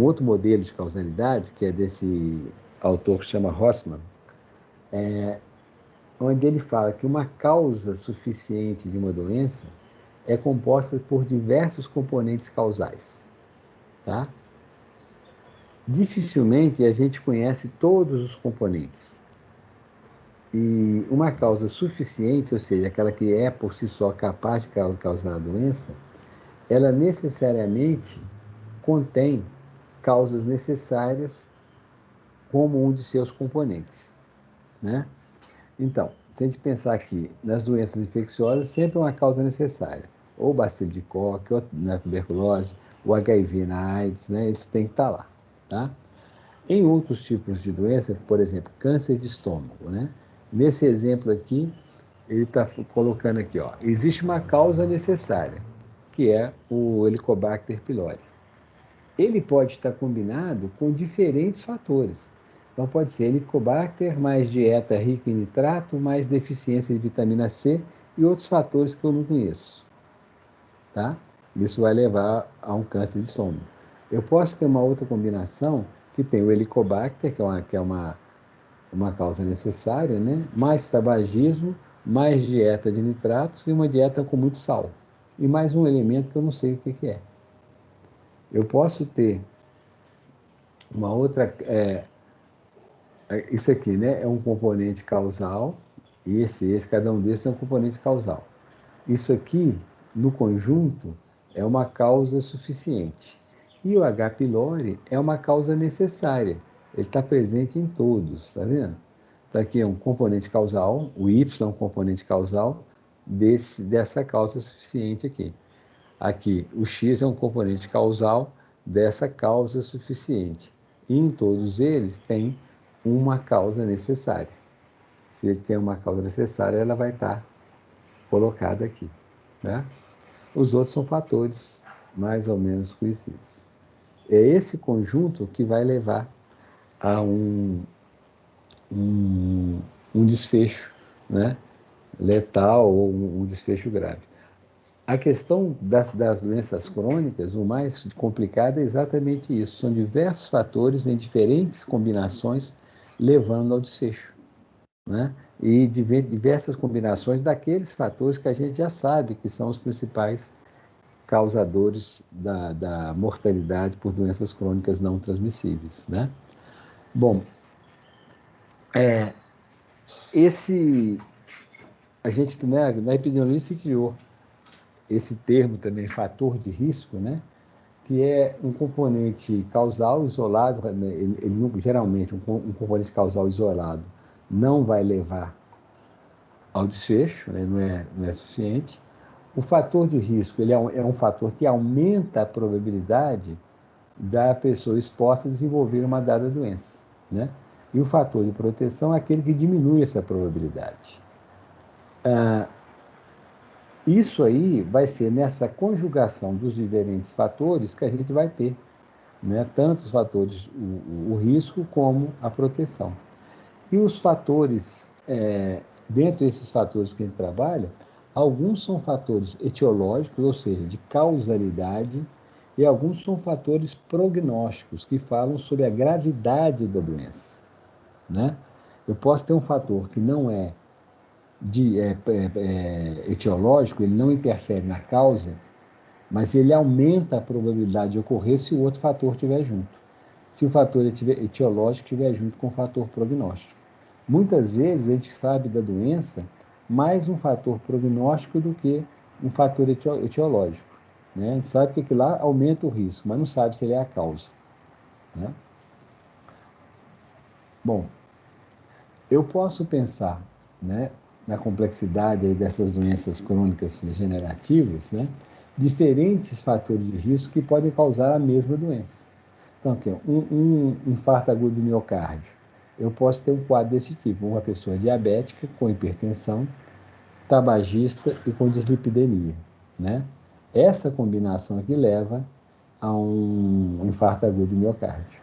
B: outro modelo de causalidade, que é desse autor que se chama Rossmann, onde ele fala que uma causa suficiente de uma doença é composta por diversos componentes causais. Tá? Dificilmente a gente conhece todos os componentes. E uma causa suficiente, ou seja, aquela que é por si só capaz de causar a doença, ela necessariamente contém causas necessárias como um de seus componentes, né? Então, se a gente pensar aqui nas doenças infecciosas, sempre é uma causa necessária, ou bacilo de Koch, ou na tuberculose, o HIV na AIDS, né? Eles têm que estar lá, tá? Em outros tipos de doença, por exemplo, câncer de estômago, né? Nesse exemplo aqui, ele está colocando aqui, ó, existe uma causa necessária, que é o Helicobacter pylori. Ele pode estar combinado com diferentes fatores. Então, pode ser Helicobacter mais dieta rica em nitrato, mais deficiência de vitamina C e outros fatores que eu não conheço. tá? Isso vai levar a um câncer de estômago. Eu posso ter uma outra combinação que tem o Helicobacter, que é uma causa necessária, né? Mais tabagismo, mais dieta de nitratos e uma dieta com muito sal. E mais um elemento que eu não sei o que é. Eu posso ter uma outra. Isso aqui, né? É um componente causal, e cada um desses é um componente causal. Isso aqui, no conjunto, é uma causa suficiente. E o H. pylori é uma causa necessária. Ele está presente em todos, está vendo? Está aqui é um componente causal, o Y é um componente causal dessa causa suficiente aqui. Aqui, o X é um componente causal dessa causa suficiente. E em todos eles tem uma causa necessária. Se ele tem uma causa necessária, ela vai estar colocada aqui, né? Os outros são fatores mais ou menos conhecidos. É esse conjunto que vai levar a um desfecho, né? Letal ou um desfecho grave. A questão das doenças crônicas, o mais complicado é exatamente isso. São diversos fatores em diferentes combinações levando ao desfecho, né? E diversas combinações daqueles fatores que a gente já sabe que são os principais causadores da mortalidade por doenças crônicas não transmissíveis, né? Bom, a gente, né, na epidemiologia se criou esse termo também, fator de risco, né? Que é um componente causal isolado, né? Geralmente um componente causal isolado não vai levar ao desfecho, né? Não é suficiente. O fator de risco ele é um fator que aumenta a probabilidade da pessoa exposta a desenvolver uma dada doença, né? E o fator de proteção é aquele que diminui essa probabilidade. Isso aí vai ser nessa conjugação dos diferentes fatores que a gente vai ter, né? Tanto os fatores, o risco como a proteção. E os fatores, dentro desses fatores que a gente trabalha, alguns são fatores etiológicos, ou seja, de causalidade, e alguns são fatores prognósticos, que falam sobre a gravidade da doença, né? Eu posso ter um fator que não é etiológico, ele não interfere na causa, mas ele aumenta a probabilidade de ocorrer se o outro fator estiver junto. Se o fator etiológico estiver junto com o fator prognóstico. Muitas vezes a gente sabe da doença mais um fator prognóstico do que um fator etiológico, né? A gente sabe que aquilo lá aumenta o risco, mas não sabe se ele é a causa, né? Bom, eu posso pensar, né, na complexidade aí dessas doenças crônicas degenerativas, né, diferentes fatores de risco que podem causar a mesma doença. Então, aqui, um infarto agudo do miocárdio. Eu posso ter um quadro desse tipo, uma pessoa diabética com hipertensão, tabagista e com dislipidemia, né? Essa combinação aqui leva a um infarto agudo do miocárdio.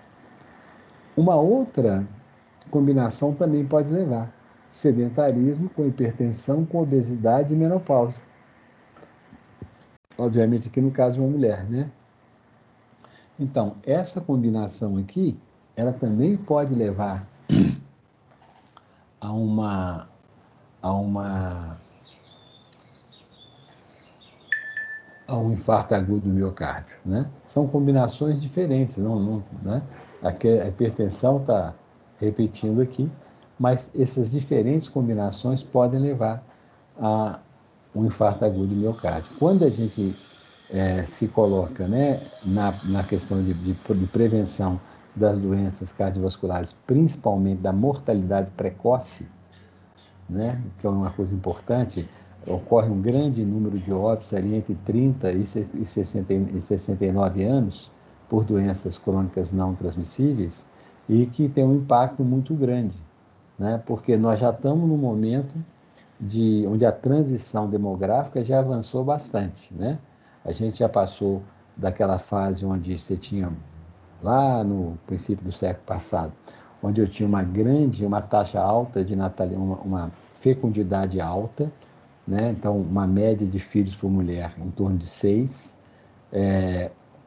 B: Uma outra combinação também pode levar sedentarismo com hipertensão, com obesidade e menopausa. Obviamente aqui no caso uma mulher, né? Então, essa combinação aqui, ela também pode levar a uma a um infarto agudo do miocárdio, né? São combinações diferentes, né? Aqui a hipertensão está repetindo aqui, mas essas diferentes combinações podem levar a um infarto agudo do miocárdio. Quando a gente se coloca, né, na questão de prevenção das doenças cardiovasculares, principalmente da mortalidade precoce, né, que é uma coisa importante, ocorre um grande número de óbitos ali entre 30 e 69 anos por doenças crônicas não transmissíveis e que tem um impacto muito grande, né, porque nós já estamos no momento onde a transição demográfica já avançou bastante, né? A gente já passou daquela fase onde você tinha, lá no princípio do século passado, onde eu tinha uma taxa alta de natalidade, uma fecundidade alta, né? Então, uma média de filhos por mulher em torno de 6.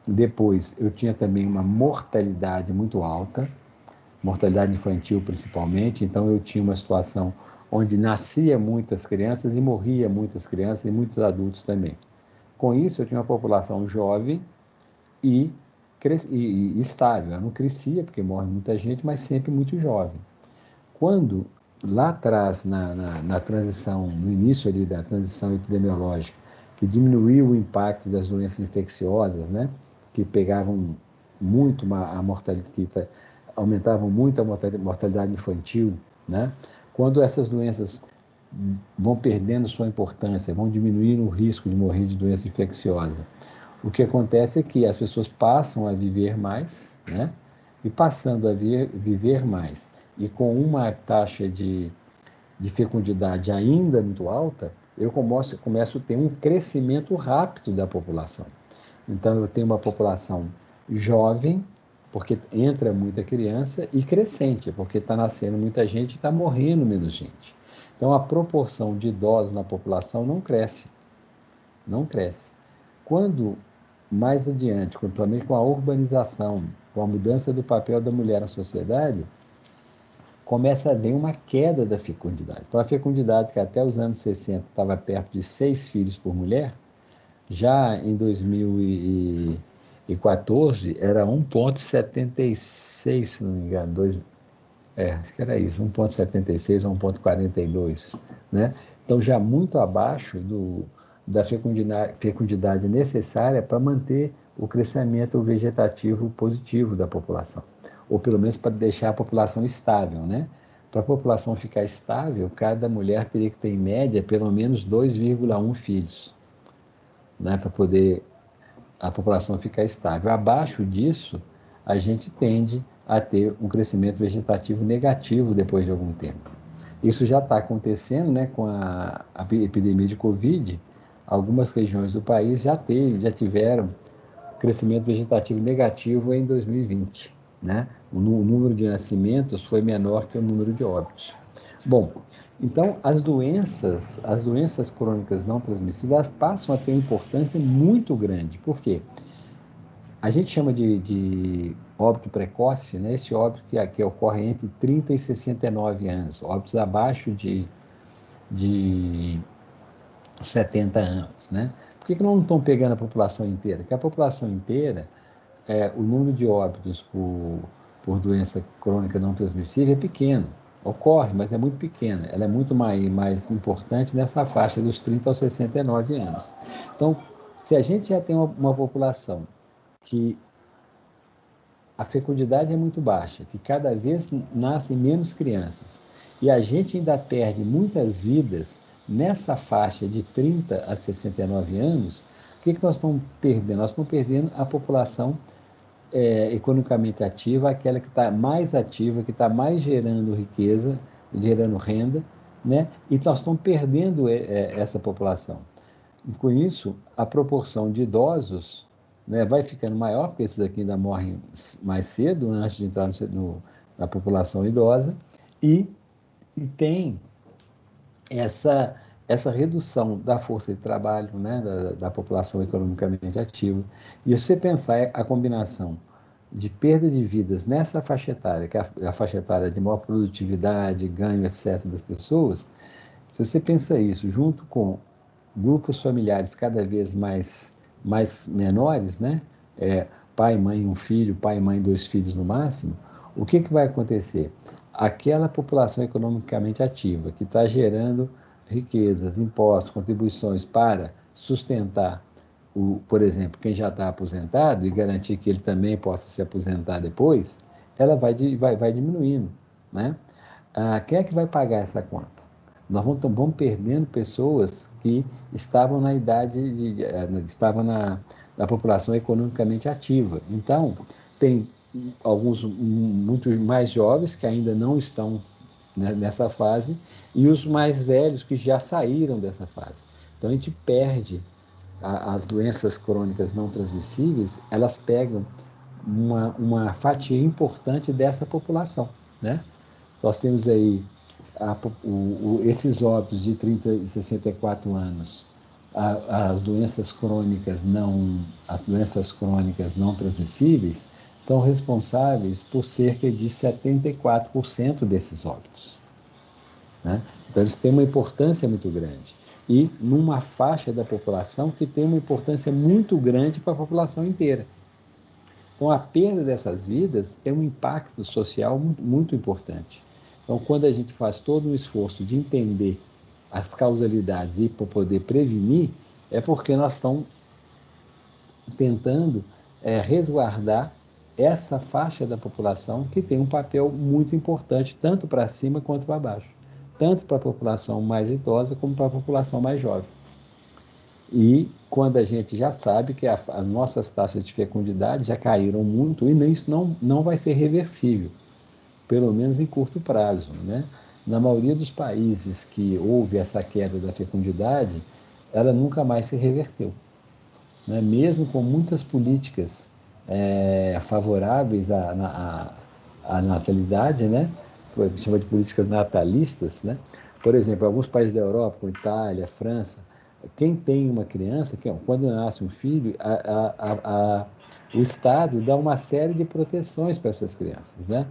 B: Depois, eu tinha também uma mortalidade muito alta, mortalidade infantil principalmente, então eu tinha uma situação onde nascia muitas crianças e morria muitas crianças e muitos adultos também. Com isso, eu tinha uma população jovem e estável. Eu não crescia, porque morre muita gente, mas sempre muito jovem. Quando, lá atrás, na transição, no início ali da transição epidemiológica, que diminuiu o impacto das doenças infecciosas, né, que pegavam muito a mortalidade, aumentavam muito a mortalidade infantil, né, quando essas doenças vão perdendo sua importância, vão diminuindo o risco de morrer de doença infecciosa, o que acontece é que as pessoas passam a viver mais, né? E passando a viver mais, e com uma taxa de fecundidade ainda muito alta, eu começo a ter um crescimento rápido da população. Então, eu tenho uma população jovem, porque entra muita criança, e crescente, porque está nascendo muita gente e está morrendo menos gente. Então, a proporção de idosos na população não cresce. Não cresce. Quando mais adiante, principalmente com a urbanização, com a mudança do papel da mulher na sociedade, começa a haver uma queda da fecundidade. Então, a fecundidade, que até os anos 60 estava perto de 6 filhos por mulher, já em 2014 era 1,76, se não me engano, acho que era isso, 1,76 a 1,42, né? Então, já muito abaixo da fecundidade necessária para manter o crescimento vegetativo positivo da população, ou pelo menos para deixar a população estável, né? Para a população ficar estável, cada mulher teria que ter, em média, pelo menos 2,1 filhos, né? Para poder a população ficar estável. Abaixo disso, a gente tende a ter um crescimento vegetativo negativo depois de algum tempo. Isso já está acontecendo, né, com a epidemia de Covid. Algumas regiões do país já tiveram crescimento vegetativo negativo em 2020. Né? O número de nascimentos foi menor que o número de óbitos. Bom, então as doenças crônicas não transmissíveis passam a ter uma importância muito grande. Por quê? A gente chama de óbito precoce, né? Esse óbito que ocorre entre 30 e 69 anos, óbitos abaixo de 70 anos, né? Por que não estão pegando a população inteira? Porque a população inteira, o número de óbitos por doença crônica não transmissível é pequeno. Ocorre, mas é muito pequena. Ela é muito mais importante nessa faixa dos 30 aos 69 anos. Então, se a gente já tem uma população que a fecundidade é muito baixa, que cada vez nascem menos crianças, e a gente ainda perde muitas vidas nessa faixa de 30 a 69 anos, o que nós estamos perdendo? Nós estamos perdendo a população economicamente ativa, aquela que está mais ativa, que está mais gerando riqueza, gerando renda, né? E nós estamos perdendo essa população. E com isso, a proporção de idosos, né, vai ficando maior, porque esses aqui ainda morrem mais cedo, antes de entrar na população idosa, e tem essa redução da força de trabalho, né, da população economicamente ativa. E se você pensar a combinação de perda de vidas nessa faixa etária, que é a faixa etária de maior produtividade, ganho, etc., das pessoas, se você pensa isso junto com grupos familiares cada vez mais menores, né? Pai, mãe, um filho, pai, mãe, 2 filhos no máximo, o que vai acontecer? Aquela população economicamente ativa que está gerando riquezas, impostos, contribuições para sustentar, por exemplo, quem já está aposentado e garantir que ele também possa se aposentar depois, ela vai diminuindo, né? Quem é que vai pagar essa conta? Nós vamos perdendo pessoas que estavam na idade, estavam na população economicamente ativa. Então, tem alguns muito mais jovens que ainda não estão, né, nessa fase, e os mais velhos que já saíram dessa fase. Então, a gente perde as doenças crônicas não transmissíveis, elas pegam uma fatia importante dessa população, né? Nós temos aí esses óbitos de 30 e 64 anos, as doenças crônicas não transmissíveis, são responsáveis por cerca de 74% desses óbitos, né? Então, eles têm uma importância muito grande. E numa faixa da população que tem uma importância muito grande para a população inteira. Então, a perda dessas vidas é um impacto social muito, muito importante. Então, quando a gente faz todo um esforço de entender as causalidades e para poder prevenir, é porque nós estamos tentando resguardar essa faixa da população que tem um papel muito importante, tanto para cima quanto para baixo, tanto para a população mais idosa como para a população mais jovem. E quando a gente já sabe que as nossas taxas de fecundidade já caíram muito, e isso não vai ser reversível, pelo menos em curto prazo, né? Na maioria dos países que houve essa queda da fecundidade, ela nunca mais se reverteu, né? Mesmo com muitas políticas favoráveis à natalidade, né? Que chama de políticas natalistas, né? Por exemplo, alguns países da Europa, como Itália, França, quem tem uma criança, quando nasce um filho, o Estado dá uma série de proteções para essas crianças, né?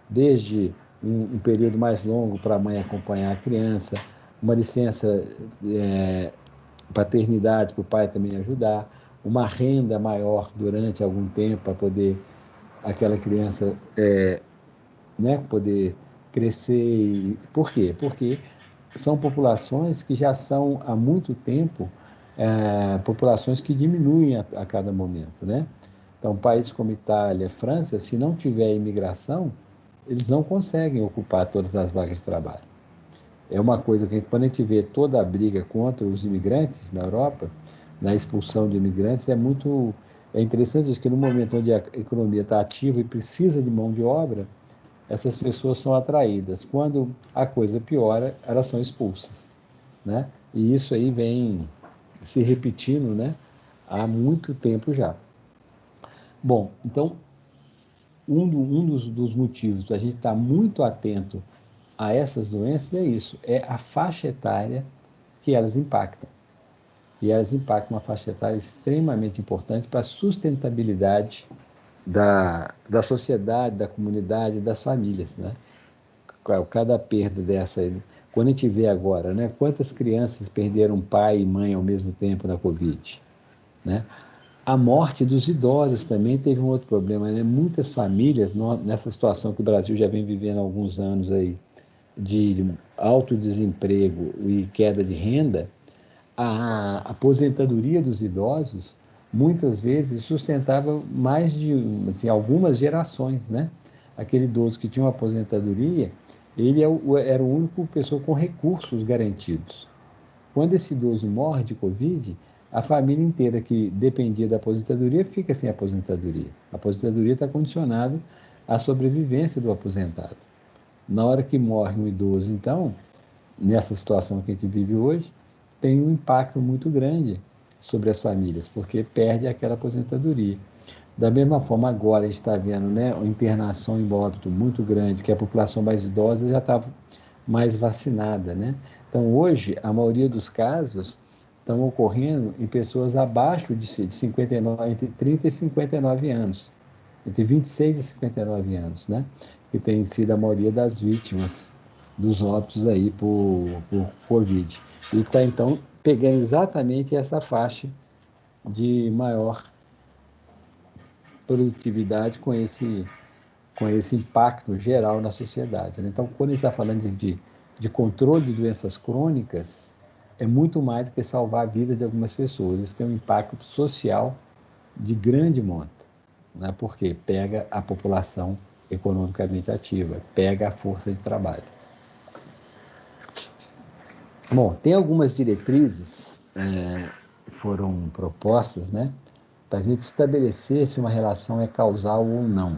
B: Desde um período mais longo para a mãe acompanhar a criança, uma licença paternidade para o pai também ajudar, uma renda maior durante algum tempo para poder aquela criança né, poder crescer. Por quê? Porque são populações que já são há muito tempo populações que diminuem a cada momento, né? Então, países como Itália, França, se não tiver imigração, eles não conseguem ocupar todas as vagas de trabalho. É uma coisa que, quando a gente vê toda a briga contra os imigrantes na Europa, na expulsão de imigrantes, é interessante que no momento onde a economia está ativa e precisa de mão de obra, essas pessoas são atraídas. Quando a coisa piora, elas são expulsas, né? E isso aí vem se repetindo, né, há muito tempo já. Bom, então, dos motivos da gente estar muito atento a essas doenças é isso, é a faixa etária que elas impactam. E elas impactam uma faixa etária extremamente importante para a sustentabilidade da sociedade, da comunidade, das famílias, né? Cada perda dessa, quando a gente vê agora, né, quantas crianças perderam pai e mãe ao mesmo tempo na Covid, né? A morte dos idosos também teve um outro problema, né? Muitas famílias, nessa situação que o Brasil já vem vivendo há alguns anos aí, de alto desemprego e queda de renda, a aposentadoria dos idosos muitas vezes sustentava mais de assim, algumas gerações, né? Aquele idoso que tinha uma aposentadoria, ele era o único pessoa com recursos garantidos. Quando esse idoso morre de Covid, a família inteira que dependia da aposentadoria fica sem aposentadoria. A aposentadoria está condicionada à sobrevivência do aposentado. Na hora que morre um idoso, então, nessa situação que a gente vive hoje, tem um impacto muito grande sobre as famílias, porque perde aquela aposentadoria. Da mesma forma, agora a gente está vendo, né, uma internação em óbito muito grande, que a população mais idosa já estava mais vacinada, né? Então, hoje, a maioria dos casos estão ocorrendo em pessoas abaixo de 59, entre 30 e 59 anos, entre 26 e 59 anos, né? Que tem sido a maioria das vítimas dos óbitos aí por Covid. E está, então, pegando exatamente essa faixa de maior produtividade com esse impacto geral na sociedade, né? Então, quando a gente está falando de controle de doenças crônicas, é muito mais do que salvar a vida de algumas pessoas. Isso tem um impacto social de grande monta, né? Porque pega a população economicamente ativa, pega a força de trabalho. Bom, tem algumas diretrizes que foram propostas, né, para a gente estabelecer se uma relação é causal ou não,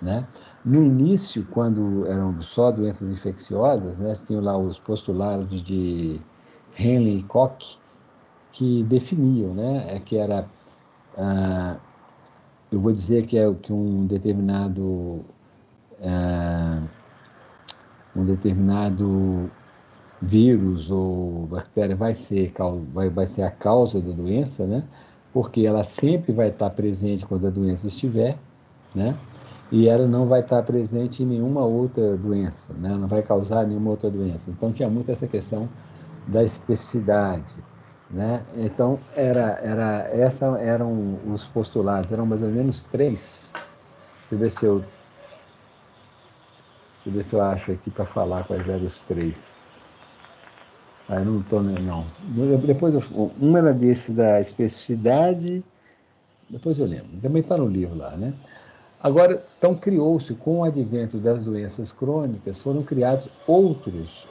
B: né? No início, quando eram só doenças infecciosas, né, tinham lá os postulados de Henle e Koch, que definiam, né, que era, eu vou dizer que é que um determinado um determinado vírus ou bactéria vai ser a causa da doença, né? Porque ela sempre vai estar presente quando a doença estiver, né? E ela não vai estar presente em nenhuma outra doença, né? Não vai causar nenhuma outra doença. Então tinha muito essa questão da especificidade, né? Então eram os postulados, eram mais ou menos 3. Deixa eu ver se eu, acho aqui para falar quais eram os 3. Ah, eu não estou, não. Depois, um era desse da especificidade, depois eu lembro. Também está no livro lá, né? Agora, então criou-se, com o advento das doenças crônicas, foram criados outros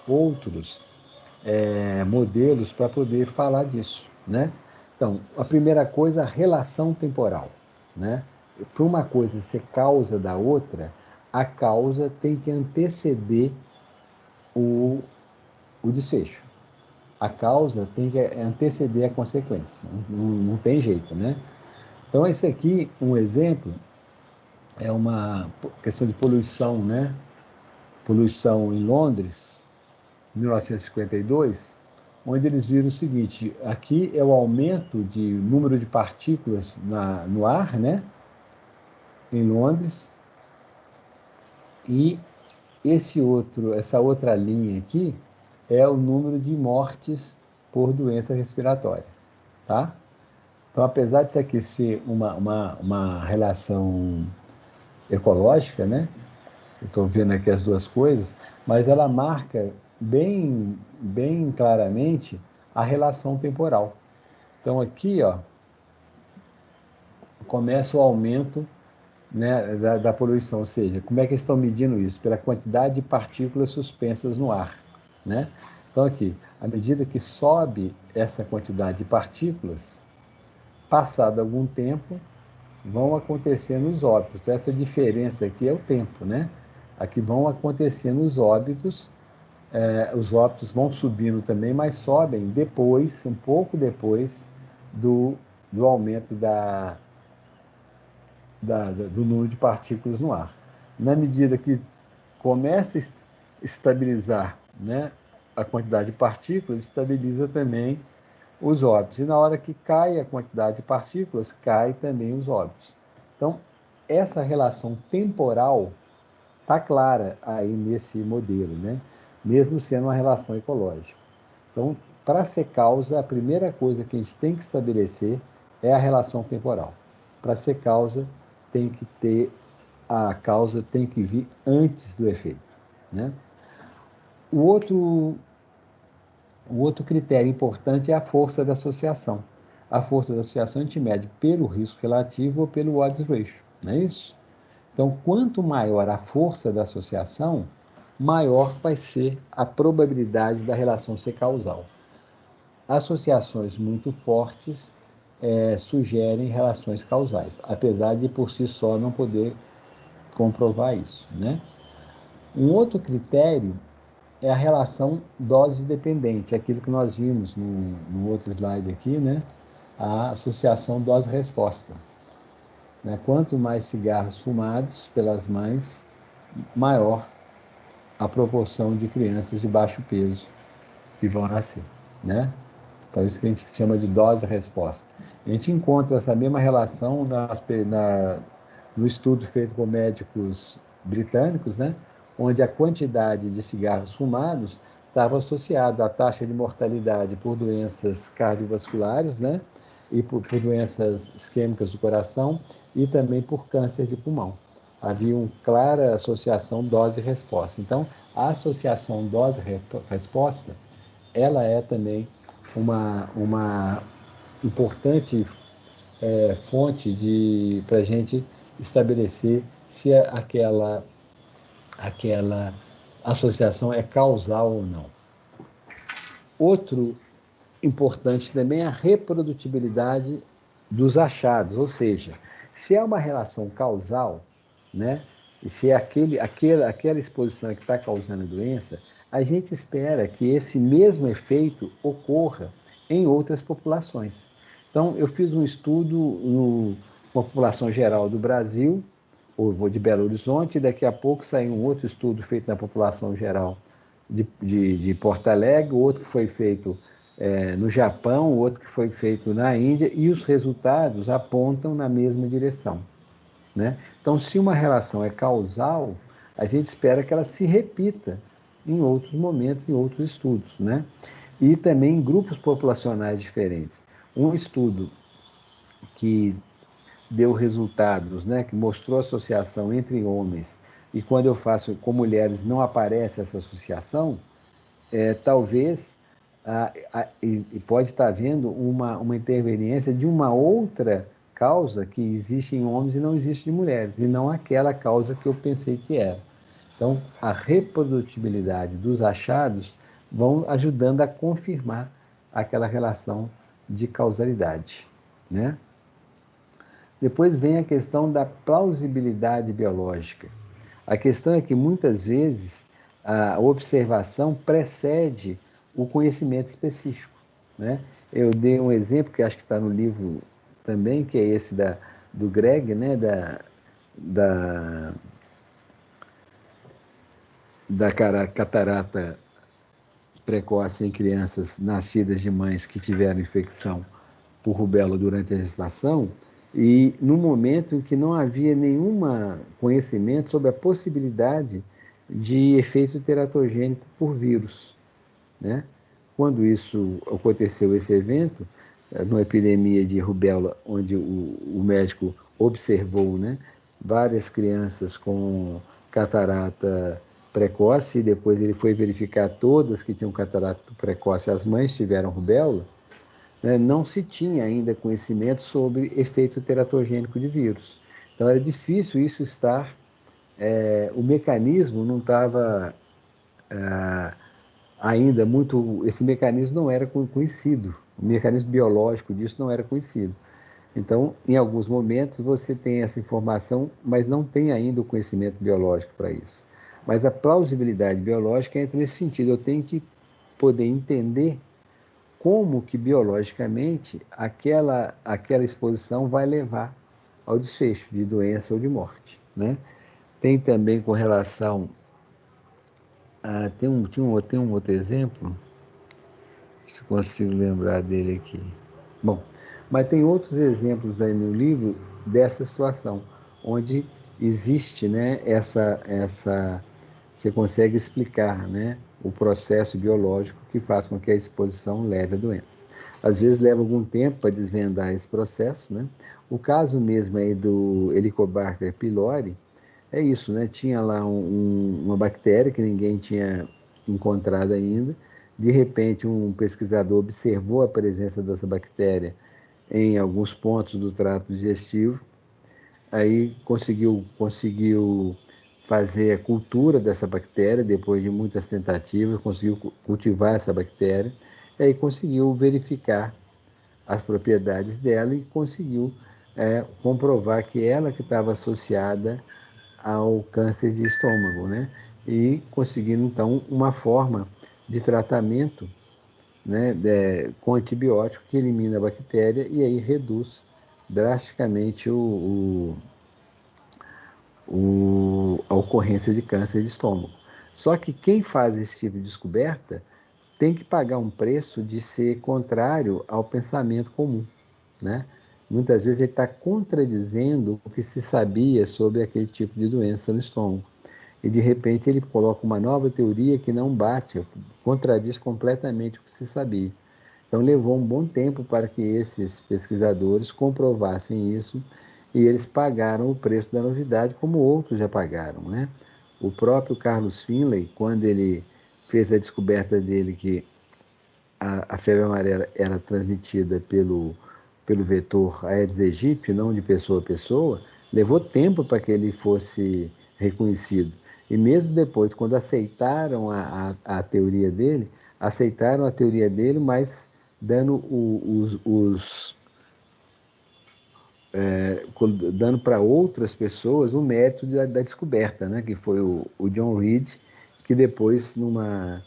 B: modelos para poder falar disso, né? Então, a primeira coisa, a relação temporal, né? Para uma coisa ser causa da outra, a causa tem que anteceder o, o desfecho. A causa tem que anteceder a consequência. Não tem jeito, né? Então, esse aqui, um exemplo, é uma questão de poluição, né? Poluição em Londres, 1952, onde eles viram o seguinte: aqui é o aumento de número de partículas no ar, né? Em Londres, e essa outra linha aqui é o número de mortes por doença respiratória, tá? Então, apesar de isso aqui ser uma relação ecológica, né? Eu estou vendo aqui as duas coisas, mas ela marca bem claramente a relação temporal. Então, aqui, ó, começa o aumento, né, da poluição, ou seja, como é que eles estão medindo isso? Pela quantidade de partículas suspensas no ar, né? Então, aqui, à medida que sobe essa quantidade de partículas, passado algum tempo, vão acontecendo os óbitos. Então, essa diferença aqui é o tempo, né? Aqui vão acontecendo os óbitos vão subindo também, mas sobem depois, um pouco depois do aumento do número de partículas no ar. Na medida que começa a estabilizar, né, a quantidade de partículas, estabiliza também os óbitos. E na hora que cai a quantidade de partículas, cai também os óbitos. Então, essa relação temporal está clara aí nesse modelo, né? Mesmo sendo uma relação ecológica. Então, para ser causa, a primeira coisa que a gente tem que estabelecer é a relação temporal. Para ser causa, a causa tem que vir antes do efeito, né? O outro, o outro critério importante é a força da associação. A força da associação a gente mede pelo risco relativo ou pelo odds ratio, não é isso? Então, quanto maior a força da associação, maior vai ser a probabilidade da relação ser causal. Associações muito fortes sugerem relações causais, apesar de por si só não poder comprovar isso, né? Um outro critério é a relação dose-dependente, aquilo que nós vimos no outro slide aqui, né? A associação dose-resposta. Né? Quanto mais cigarros fumados pelas mães, maior a proporção de crianças de baixo peso que vão nascer, né? Então, isso que a gente chama de dose-resposta. A gente encontra essa mesma relação no estudo feito por médicos britânicos, né? Onde a quantidade de cigarros fumados estava associada à taxa de mortalidade por doenças cardiovasculares, né? E por doenças isquêmicas do coração e também por câncer de pulmão. Havia uma clara associação dose-resposta. Então, a associação dose-resposta, ela é também uma importante fonte para a gente estabelecer se aquela associação é causal ou não. Outro importante também é a reprodutibilidade dos achados, ou seja, se é uma relação causal, né, e se é aquela exposição que está causando a doença, a gente espera que esse mesmo efeito ocorra em outras populações. Então, eu fiz um estudo com a população geral do Brasil, ou de Belo Horizonte, e daqui a pouco saiu um outro estudo feito na população geral de Porto Alegre, outro que foi feito no Japão, outro que foi feito na Índia, e os resultados apontam na mesma direção, né? Então, se uma relação é causal, a gente espera que ela se repita em outros momentos, em outros estudos, né? E também em grupos populacionais diferentes. Um estudo que deu resultados, né, que mostrou associação entre homens, e quando eu faço com mulheres não aparece essa associação, talvez e pode estar havendo uma interveniência de uma outra causa que existe em homens e não existe em mulheres, e não aquela causa que eu pensei que era. Então, a reprodutibilidade dos achados vão ajudando a confirmar aquela relação de causalidade, né? Depois vem a questão da plausibilidade biológica. A questão é que, muitas vezes, a observação precede o conhecimento específico, né? Eu dei um exemplo, que acho que está no livro também, que é esse do Greg, né? Da catarata precoce em crianças nascidas de mães que tiveram infecção por rubéola durante a gestação, e no momento em que não havia nenhum conhecimento sobre a possibilidade de efeito teratogênico por vírus, né? Quando isso aconteceu, esse evento, numa epidemia de rubéola, onde o médico observou, né, várias crianças com catarata precoce, e depois ele foi verificar todas que tinham catarata precoce, as mães tiveram rubéola, né, não se tinha ainda conhecimento sobre efeito teratogênico de vírus. Então era difícil isso estar, o mecanismo não estava ainda muito, esse mecanismo não era conhecido, o mecanismo biológico disso não era conhecido. Então, em alguns momentos, você tem essa informação, mas não tem ainda o conhecimento biológico para isso. Mas a plausibilidade biológica entra nesse sentido, eu tenho que poder entender como que biologicamente aquela exposição vai levar ao desfecho de doença ou de morte, né? Tem também com relação tem um outro exemplo, se consigo lembrar dele aqui. Bom, mas tem outros exemplos aí no livro dessa situação, onde existe, né, você consegue explicar, né, o processo biológico que faz com que a exposição leve à doença. Às vezes leva algum tempo para desvendar esse processo, né? O caso mesmo aí do Helicobacter pylori é isso, né? Tinha lá uma bactéria que ninguém tinha encontrado ainda. De repente, um pesquisador observou a presença dessa bactéria em alguns pontos do trato digestivo, aí conseguiu fazer a cultura dessa bactéria, depois de muitas tentativas, conseguiu cultivar essa bactéria, e aí conseguiu verificar as propriedades dela e conseguiu comprovar que ela que estava associada ao câncer de estômago, né? E conseguindo, então, uma forma de tratamento, né, com antibiótico que elimina a bactéria e aí reduz drasticamente a ocorrência de câncer de estômago. Só que quem faz esse tipo de descoberta tem que pagar um preço de ser contrário ao pensamento comum, né? Muitas vezes ele está contradizendo o que se sabia sobre aquele tipo de doença no estômago. E de repente ele coloca uma nova teoria que não bate, contradiz completamente o que se sabia. Então levou um bom tempo para que esses pesquisadores comprovassem isso, e eles pagaram o preço da novidade, como outros já pagaram, né? O próprio Carlos Finlay, quando ele fez a descoberta dele que a febre amarela era transmitida pelo vetor Aedes aegypti, não de pessoa a pessoa, levou tempo para que ele fosse reconhecido. E mesmo depois, quando aceitaram a teoria dele, mas dando dando para outras pessoas o mérito da descoberta, né? Que foi o John Reed, que depois, numa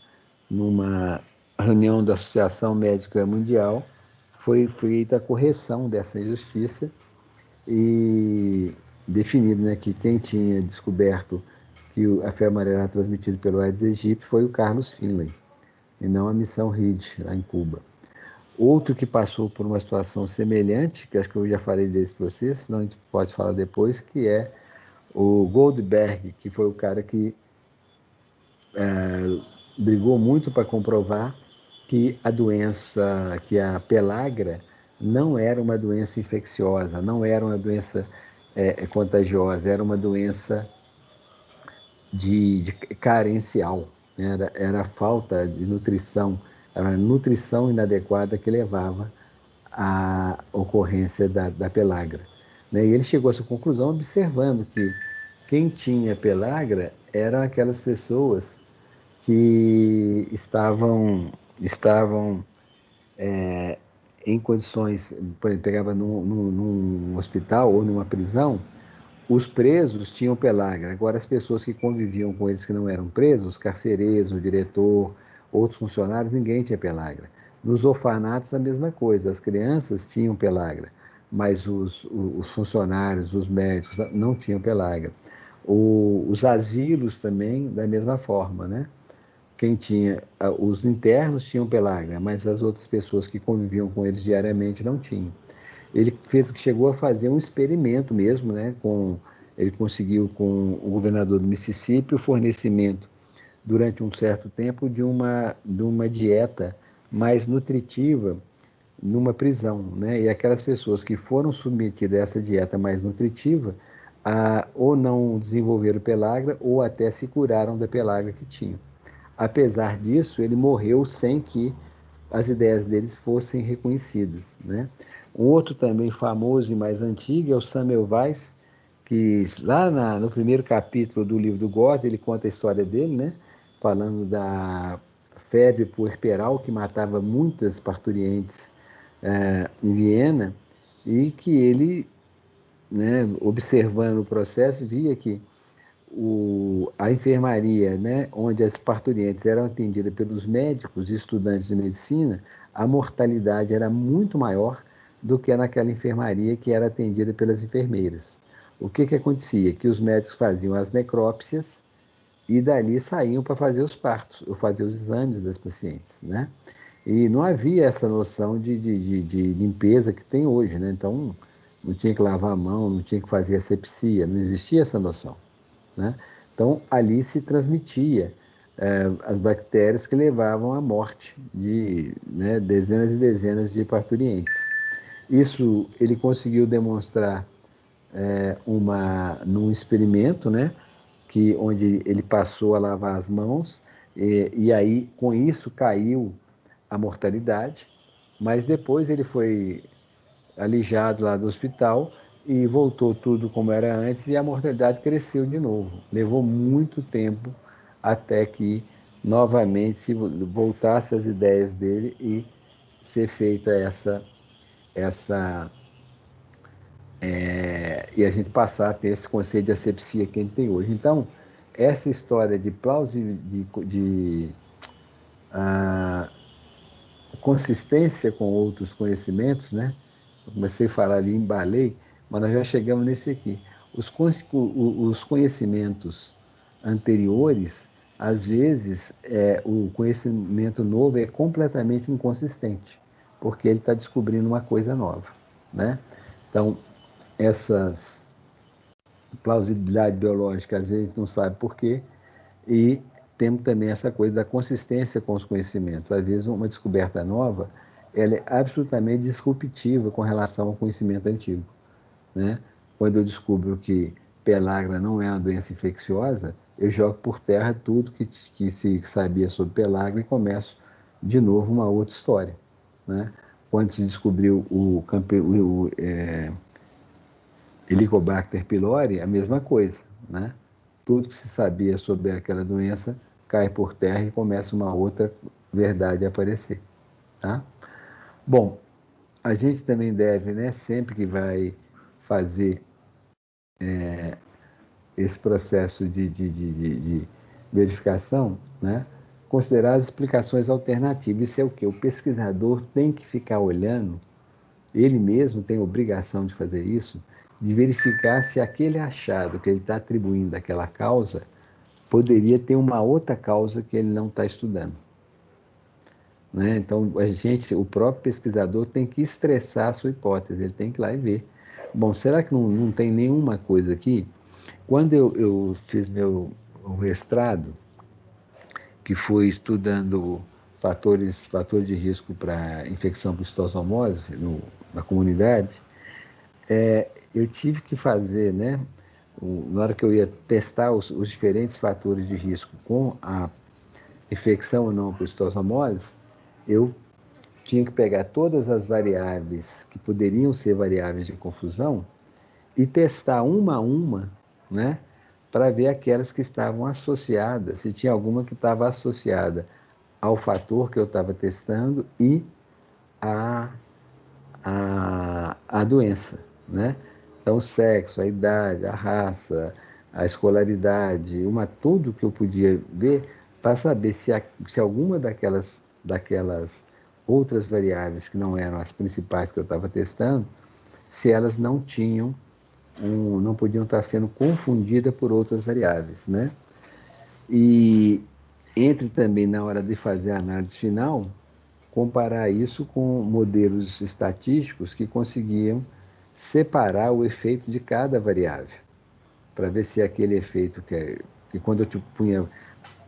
B: reunião da Associação Médica Mundial, foi feita a correção dessa injustiça, e definido, né, que quem tinha descoberto que a febre amarela era transmitida pelo Aedes aegypti foi o Carlos Finlay, e não a missão Reed, lá em Cuba. Outro que passou por uma situação semelhante, que acho que eu já falei desse processo, senão a gente pode falar depois, que é o Goldberg, que foi o cara que brigou muito para comprovar que a doença, que a pellagra não era uma doença infecciosa, não era uma doença contagiosa, era uma doença de carencial, né? Era a falta de nutrição, era a nutrição inadequada que levava à ocorrência da pellagra. Né? E ele chegou a essa conclusão observando que quem tinha pellagra eram aquelas pessoas que estavam em condições, por exemplo, pegava num hospital ou numa prisão, os presos tinham pellagra. Agora, as pessoas que conviviam com eles que não eram presos, os carcereiros, o diretor, outros funcionários, ninguém tinha pellagra. Nos orfanatos, a mesma coisa. As crianças tinham pellagra, mas os funcionários, os médicos, não tinham pellagra. Os asilos também, da mesma forma, né? Quem tinha, os internos tinham pellagra, mas as outras pessoas que conviviam com eles diariamente não tinham. Ele chegou a fazer um experimento mesmo, né? Ele conseguiu com o governador do Mississippi o fornecimento durante um certo tempo de uma dieta mais nutritiva numa prisão, né? E aquelas pessoas que foram submetidas a essa dieta mais nutritiva, ou não desenvolveram pellagra ou até se curaram da pellagra que tinham. Apesar disso, ele morreu sem que as ideias deles fossem reconhecidas, né? Um outro também famoso e mais antigo é o Samuel Weiss, que lá no primeiro capítulo do livro do Góes, ele conta a história dele, né? Falando da febre puerperal que matava muitas parturientes em Viena, e que ele, né, observando o processo, via que a enfermaria, né, onde as parturientes eram atendidas pelos médicos e estudantes de medicina, a mortalidade era muito maior do que naquela enfermaria que era atendida pelas enfermeiras. O que acontecia? Que os médicos faziam as necrópsias e dali saíam para fazer os partos, ou fazer os exames das pacientes, né? E não havia essa noção de limpeza que tem hoje, né? Então, não tinha que lavar a mão, não tinha que fazer asepsia, não existia essa noção, né? Então, ali se transmitia as bactérias que levavam à morte de, né, dezenas e dezenas de parturientes. Isso ele conseguiu demonstrar num experimento, né, onde ele passou a lavar as mãos, e aí, com isso, caiu a mortalidade, mas depois ele foi alijado lá do hospital e voltou tudo como era antes e a mortalidade cresceu de novo. Levou muito tempo até que novamente se voltasse as ideias dele e ser feita essa e a gente passar a ter esse conceito de asepsia que a gente tem hoje. Então, essa história de ah, consistência com outros conhecimentos, né? Eu comecei a falar ali, embalei, mas nós já chegamos nesse aqui. Os conhecimentos anteriores, às vezes, o conhecimento novo é completamente inconsistente, porque ele está descobrindo uma coisa nova, né? Então, essas plausibilidade biológica, às vezes, a gente não sabe por quê, e temos também essa coisa da consistência com os conhecimentos. Às vezes, uma descoberta nova, ela é absolutamente disruptiva com relação ao conhecimento antigo, né? Quando eu descubro que pellagra não é uma doença infecciosa, eu jogo por terra tudo que se sabia sobre pellagra e começo de novo uma outra história, né? Quando se descobriu o Helicobacter pylori, a mesma coisa, né? Tudo que se sabia sobre aquela doença cai por terra e começa uma outra verdade a aparecer, tá? Bom, a gente também deve, né, sempre que vai fazer esse processo de verificação, né, considerar as explicações alternativas. Isso é o que? O pesquisador tem que ficar olhando, ele mesmo tem a obrigação de fazer isso, de verificar se aquele achado que ele está atribuindo àquela causa poderia ter uma outra causa que ele não está estudando. Né? Então, o próprio pesquisador tem que estressar a sua hipótese, ele tem que ir lá e ver. Bom, será que não tem nenhuma coisa aqui? Quando eu fiz meu mestrado, que foi estudando fatores de risco para infecção por citosomose na comunidade, eu tive que fazer, né, na hora que eu ia testar os diferentes fatores de risco com a infecção ou não por citosomose, eu tinha que pegar todas as variáveis que poderiam ser variáveis de confusão e testar uma a uma, né, para ver aquelas que estavam associadas, se tinha alguma que estava associada ao fator que eu estava testando e a doença, né? Então, o sexo, a idade, a raça, a escolaridade, tudo que eu podia ver para saber se alguma daquelas outras variáveis que não eram as principais que eu estava testando, se elas não podiam estar sendo confundidas por outras variáveis, né? E entre também na hora de fazer a análise final, comparar isso com modelos estatísticos que conseguiam separar o efeito de cada variável, para ver se aquele efeito que quando eu te punha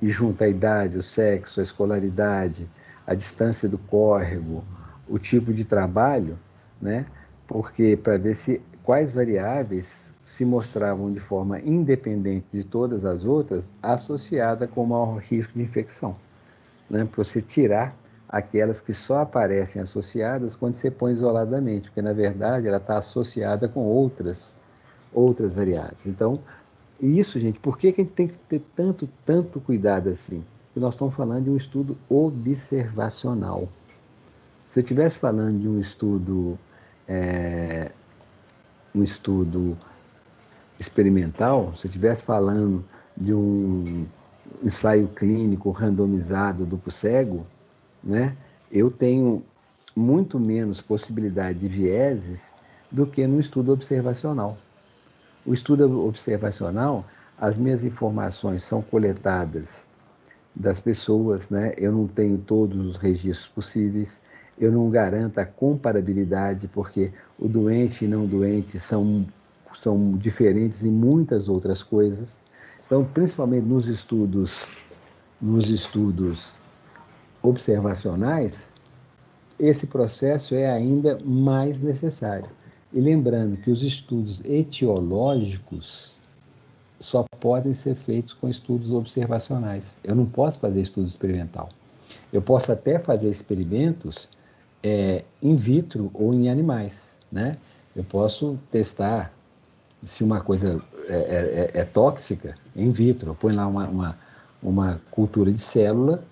B: e junta a idade, o sexo, a escolaridade, a distância do córrego, o tipo de trabalho, né? Porque para ver se quais variáveis se mostravam de forma independente de todas as outras, associada com o maior risco de infecção, né? Para você tirar aquelas que só aparecem associadas quando você põe isoladamente, porque na verdade ela está associada com outras variáveis. Então, isso, gente, por que a gente tem que ter tanto cuidado assim? Porque nós estamos falando de um estudo observacional. Se eu estivesse falando de um estudo experimental, se eu estivesse falando de um ensaio clínico randomizado duplo cego, né, eu tenho muito menos possibilidade de vieses do que no estudo observacional. O estudo observacional, as minhas informações são coletadas das pessoas, né? Eu não tenho todos os registros possíveis, eu não garanto a comparabilidade, porque o doente e não doente são diferentes em muitas outras coisas. Então, principalmente nos estudos observacionais, esse processo é ainda mais necessário. E lembrando que os estudos etiológicos só podem ser feitos com estudos observacionais. Eu não posso fazer estudo experimental. Eu posso até fazer experimentos in vitro ou em animais, né? Eu posso testar se uma coisa é tóxica in vitro. Eu ponho lá uma cultura de célula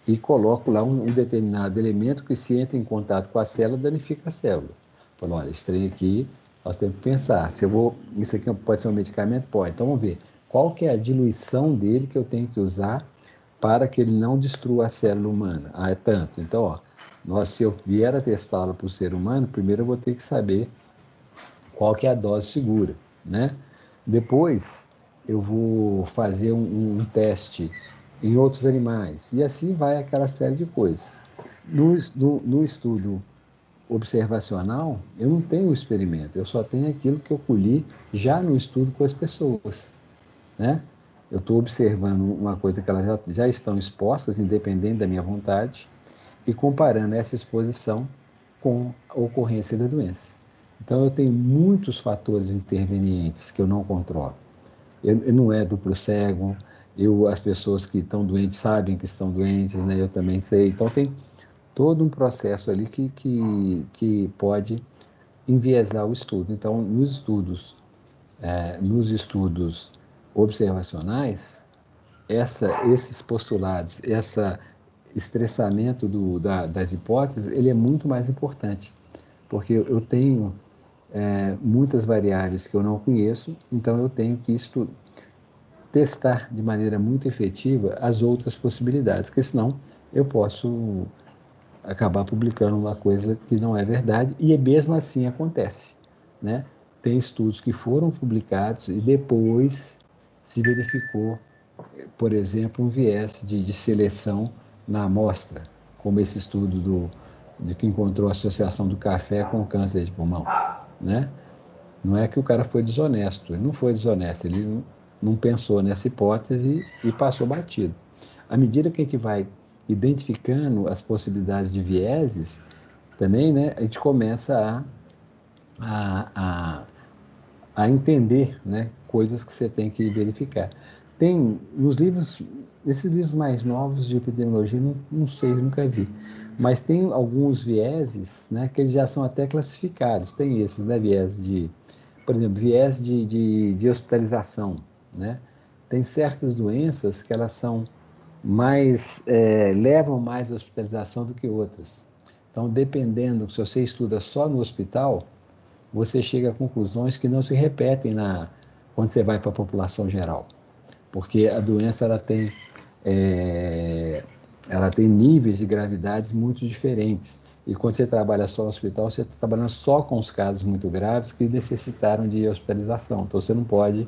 B: e coloco lá um determinado elemento que, se entra em contato com a célula, danifica a célula. Falo, olha, esse trem aqui, nós temos que pensar, isso aqui pode ser um medicamento? Pode. Então, vamos ver, qual que é a diluição dele que eu tenho que usar para que ele não destrua a célula humana? Ah, é tanto. Então, se eu vier a testá-lo para o ser humano, primeiro eu vou ter que saber qual que é a dose segura, né? Depois, eu vou fazer um teste em outros animais, e assim vai aquela série de coisas. No estudo observacional, eu não tenho o experimento, eu só tenho aquilo que eu colhi já no estudo com as pessoas, né? Eu estou observando uma coisa que elas já estão expostas, independente da minha vontade, e comparando essa exposição com a ocorrência da doença. Então, eu tenho muitos fatores intervenientes que eu não controlo. Eu não é duplo cego, as pessoas que estão doentes sabem que estão doentes, né? Eu também sei. Então, tem todo um processo ali que pode enviesar o estudo. Então, nos estudos observacionais, esses postulados, esse estressamento das hipóteses, ele é muito mais importante, porque eu tenho muitas variáveis que eu não conheço, então eu tenho que testar de maneira muito efetiva as outras possibilidades, porque senão eu posso acabar publicando uma coisa que não é verdade, e mesmo assim acontece, né? tem estudos que foram publicados e depois se verificou, por exemplo, um viés de seleção na amostra, como esse estudo de que encontrou a associação do café com câncer de pulmão, né? Não é que o cara foi desonesto, ele não foi desonesto, ele não pensou nessa hipótese e passou batido. À medida que a gente vai identificando as possibilidades de vieses, também, né, a gente começa a entender, né, coisas que você tem que verificar. Tem nos livros, esses livros mais novos de epidemiologia, não sei, nunca vi, mas tem alguns vieses, né, que eles já são até classificados. Tem esses, né, viés de, por exemplo, viés de hospitalização, né? Tem certas doenças que elas são mais, levam mais à hospitalização do que outras. Então, dependendo, se você estuda só no hospital, você chega a conclusões que não se repetem quando você vai para a população geral, porque a doença ela tem níveis de gravidades muito diferentes. E quando você trabalha só no hospital, você está trabalhando só com os casos muito graves que necessitaram de hospitalização. Então, você não pode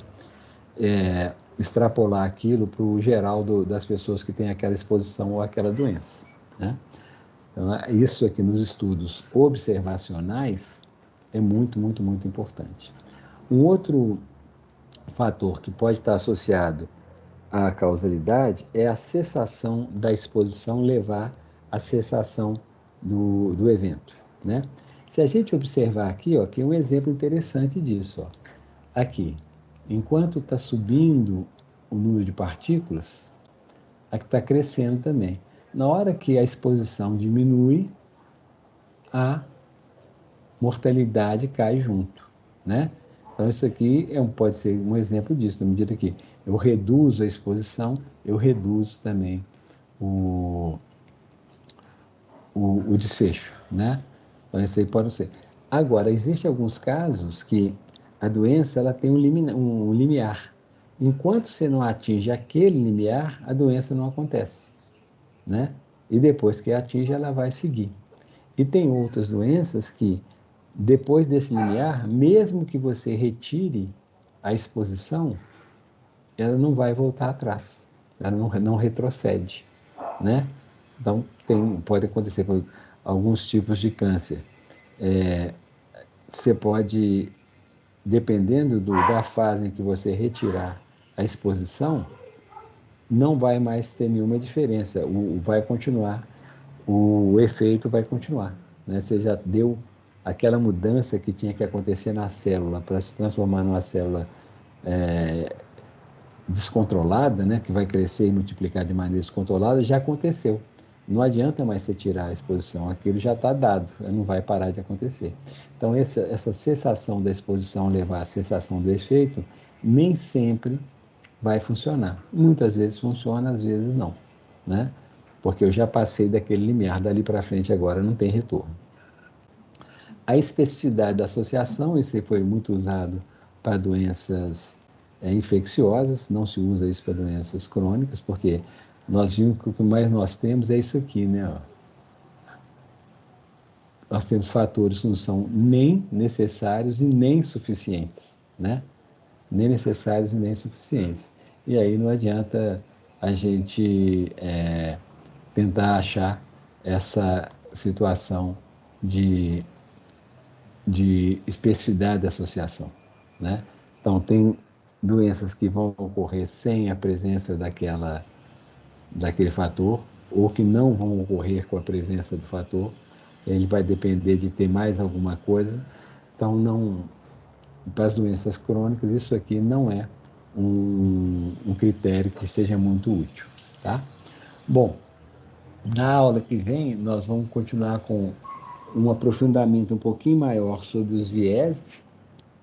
B: extrapolar aquilo para o geral das pessoas que têm aquela exposição ou aquela doença, né? Então, isso aqui nos estudos observacionais é muito, muito, muito importante. Um outro fator que pode estar associado à causalidade é a cessação da exposição levar à cessação do evento, né? Se a gente observar aqui, ó, aqui é um exemplo interessante disso, ó. Aqui, enquanto está subindo o número de partículas, aqui está crescendo também. Na hora que a exposição diminui, a mortalidade cai junto, né? Então, isso aqui pode ser um exemplo disso, na medida que eu reduzo a exposição, eu reduzo também o desfecho, né? Então, isso aí pode ser. Agora, existem alguns casos que a doença ela tem um limiar. Enquanto você não atinge aquele limiar, a doença não acontece, né? E depois que atinge, ela vai seguir. E tem outras doenças que, depois desse limiar, mesmo que você retire a exposição, ela não vai voltar atrás, ela não retrocede, né? Então, pode acontecer com alguns tipos de câncer. Você pode, dependendo da fase em que você retirar a exposição, não vai mais ter nenhuma diferença, vai continuar, o efeito vai continuar, né? Você já deu aquela mudança que tinha que acontecer na célula para se transformar numa célula descontrolada, né? Que vai crescer e multiplicar de maneira descontrolada, já aconteceu. Não adianta mais você tirar a exposição, aquilo já está dado, não vai parar de acontecer. Então, essa cessação da exposição levar à cessação do efeito, nem sempre vai funcionar. Muitas vezes funciona, às vezes não, né? Porque eu já passei daquele limiar, dali para frente agora não tem retorno. A especificidade da associação, isso aí foi muito usado para doenças infecciosas, não se usa isso para doenças crônicas, porque nós vimos que o que mais nós temos é isso aqui, né? Ó. Nós temos fatores que não são nem necessários e nem suficientes, né? Nem necessários e nem suficientes. E aí não adianta a gente tentar achar essa situação de especificidade da associação, né? Então, tem doenças que vão ocorrer sem a presença daquele fator, ou que não vão ocorrer com a presença do fator. Ele vai depender de ter mais alguma coisa. Então, para as doenças crônicas, isso aqui não é um critério que seja muito útil, tá? Bom, na aula que vem, nós vamos continuar com um aprofundamento um pouquinho maior sobre os vieses,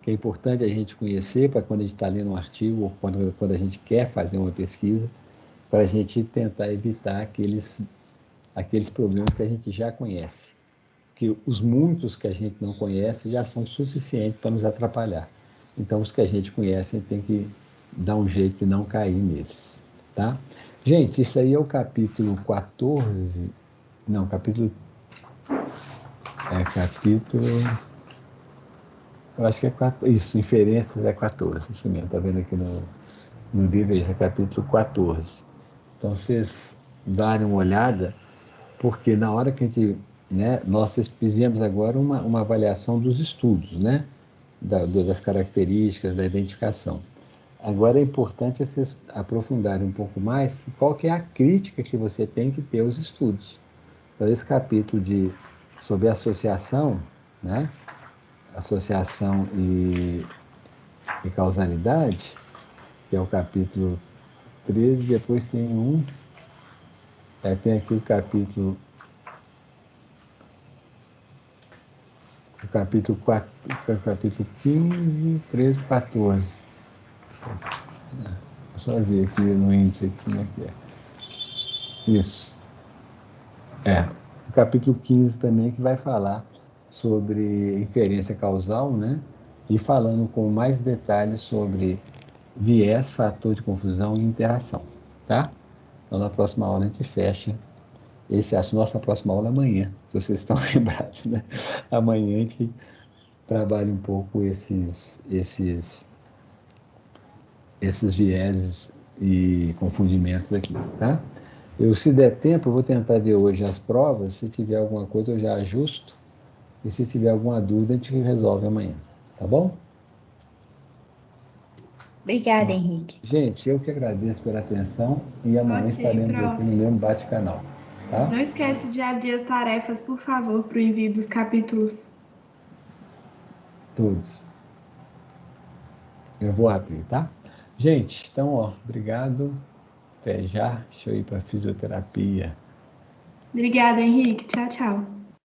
B: que é importante a gente conhecer para quando a gente está lendo um artigo ou quando a gente quer fazer uma pesquisa, para a gente tentar evitar aqueles problemas que a gente já conhece. Que os muitos que a gente não conhece já são suficientes para nos atrapalhar. Então, os que a gente conhece, a gente tem que dar um jeito de não cair neles, tá? Gente, isso aí é o capítulo 14, não, capítulo Eu acho que é isso, inferências é 14, isso mesmo, está vendo aqui no livro, esse é capítulo 14. Então, vocês darem uma olhada, porque na hora que a gente, né, nós fizemos agora uma avaliação dos estudos, né, das características, da identificação. Agora é importante vocês aprofundarem um pouco mais qual que é a crítica que você tem que ter aos estudos. Então, esse capítulo sobre associação, né, associação e causalidade, que é o capítulo 13, depois tem aqui o capítulo 4, o capítulo 15, 13, 14. Vou só ver aqui no índice aqui, como é que é. Isso. O capítulo 15 também, que vai falar sobre inferência causal, né? E falando com mais detalhes sobre viés, fator de confusão e interação, tá? Então, na próxima aula a gente fecha esse assunto. Nossa próxima aula é amanhã, se vocês estão lembrados, né? Amanhã a gente trabalha um pouco esses vieses e confundimentos aqui, tá? Se der tempo, eu vou tentar ver hoje as provas. Se tiver alguma coisa, eu já ajusto. E se tiver alguma dúvida, a gente resolve amanhã, tá bom?
A: Obrigada, Henrique.
B: Gente, eu que agradeço pela atenção e amanhã estaremos aqui no mesmo bate-canal, tá?
C: Não esquece de adiar as tarefas, por favor, para o envio dos capítulos.
B: Todos. Eu vou abrir, tá? Gente, então, obrigado. Até já. Deixa eu ir para fisioterapia.
C: Obrigada, Henrique. Tchau, tchau.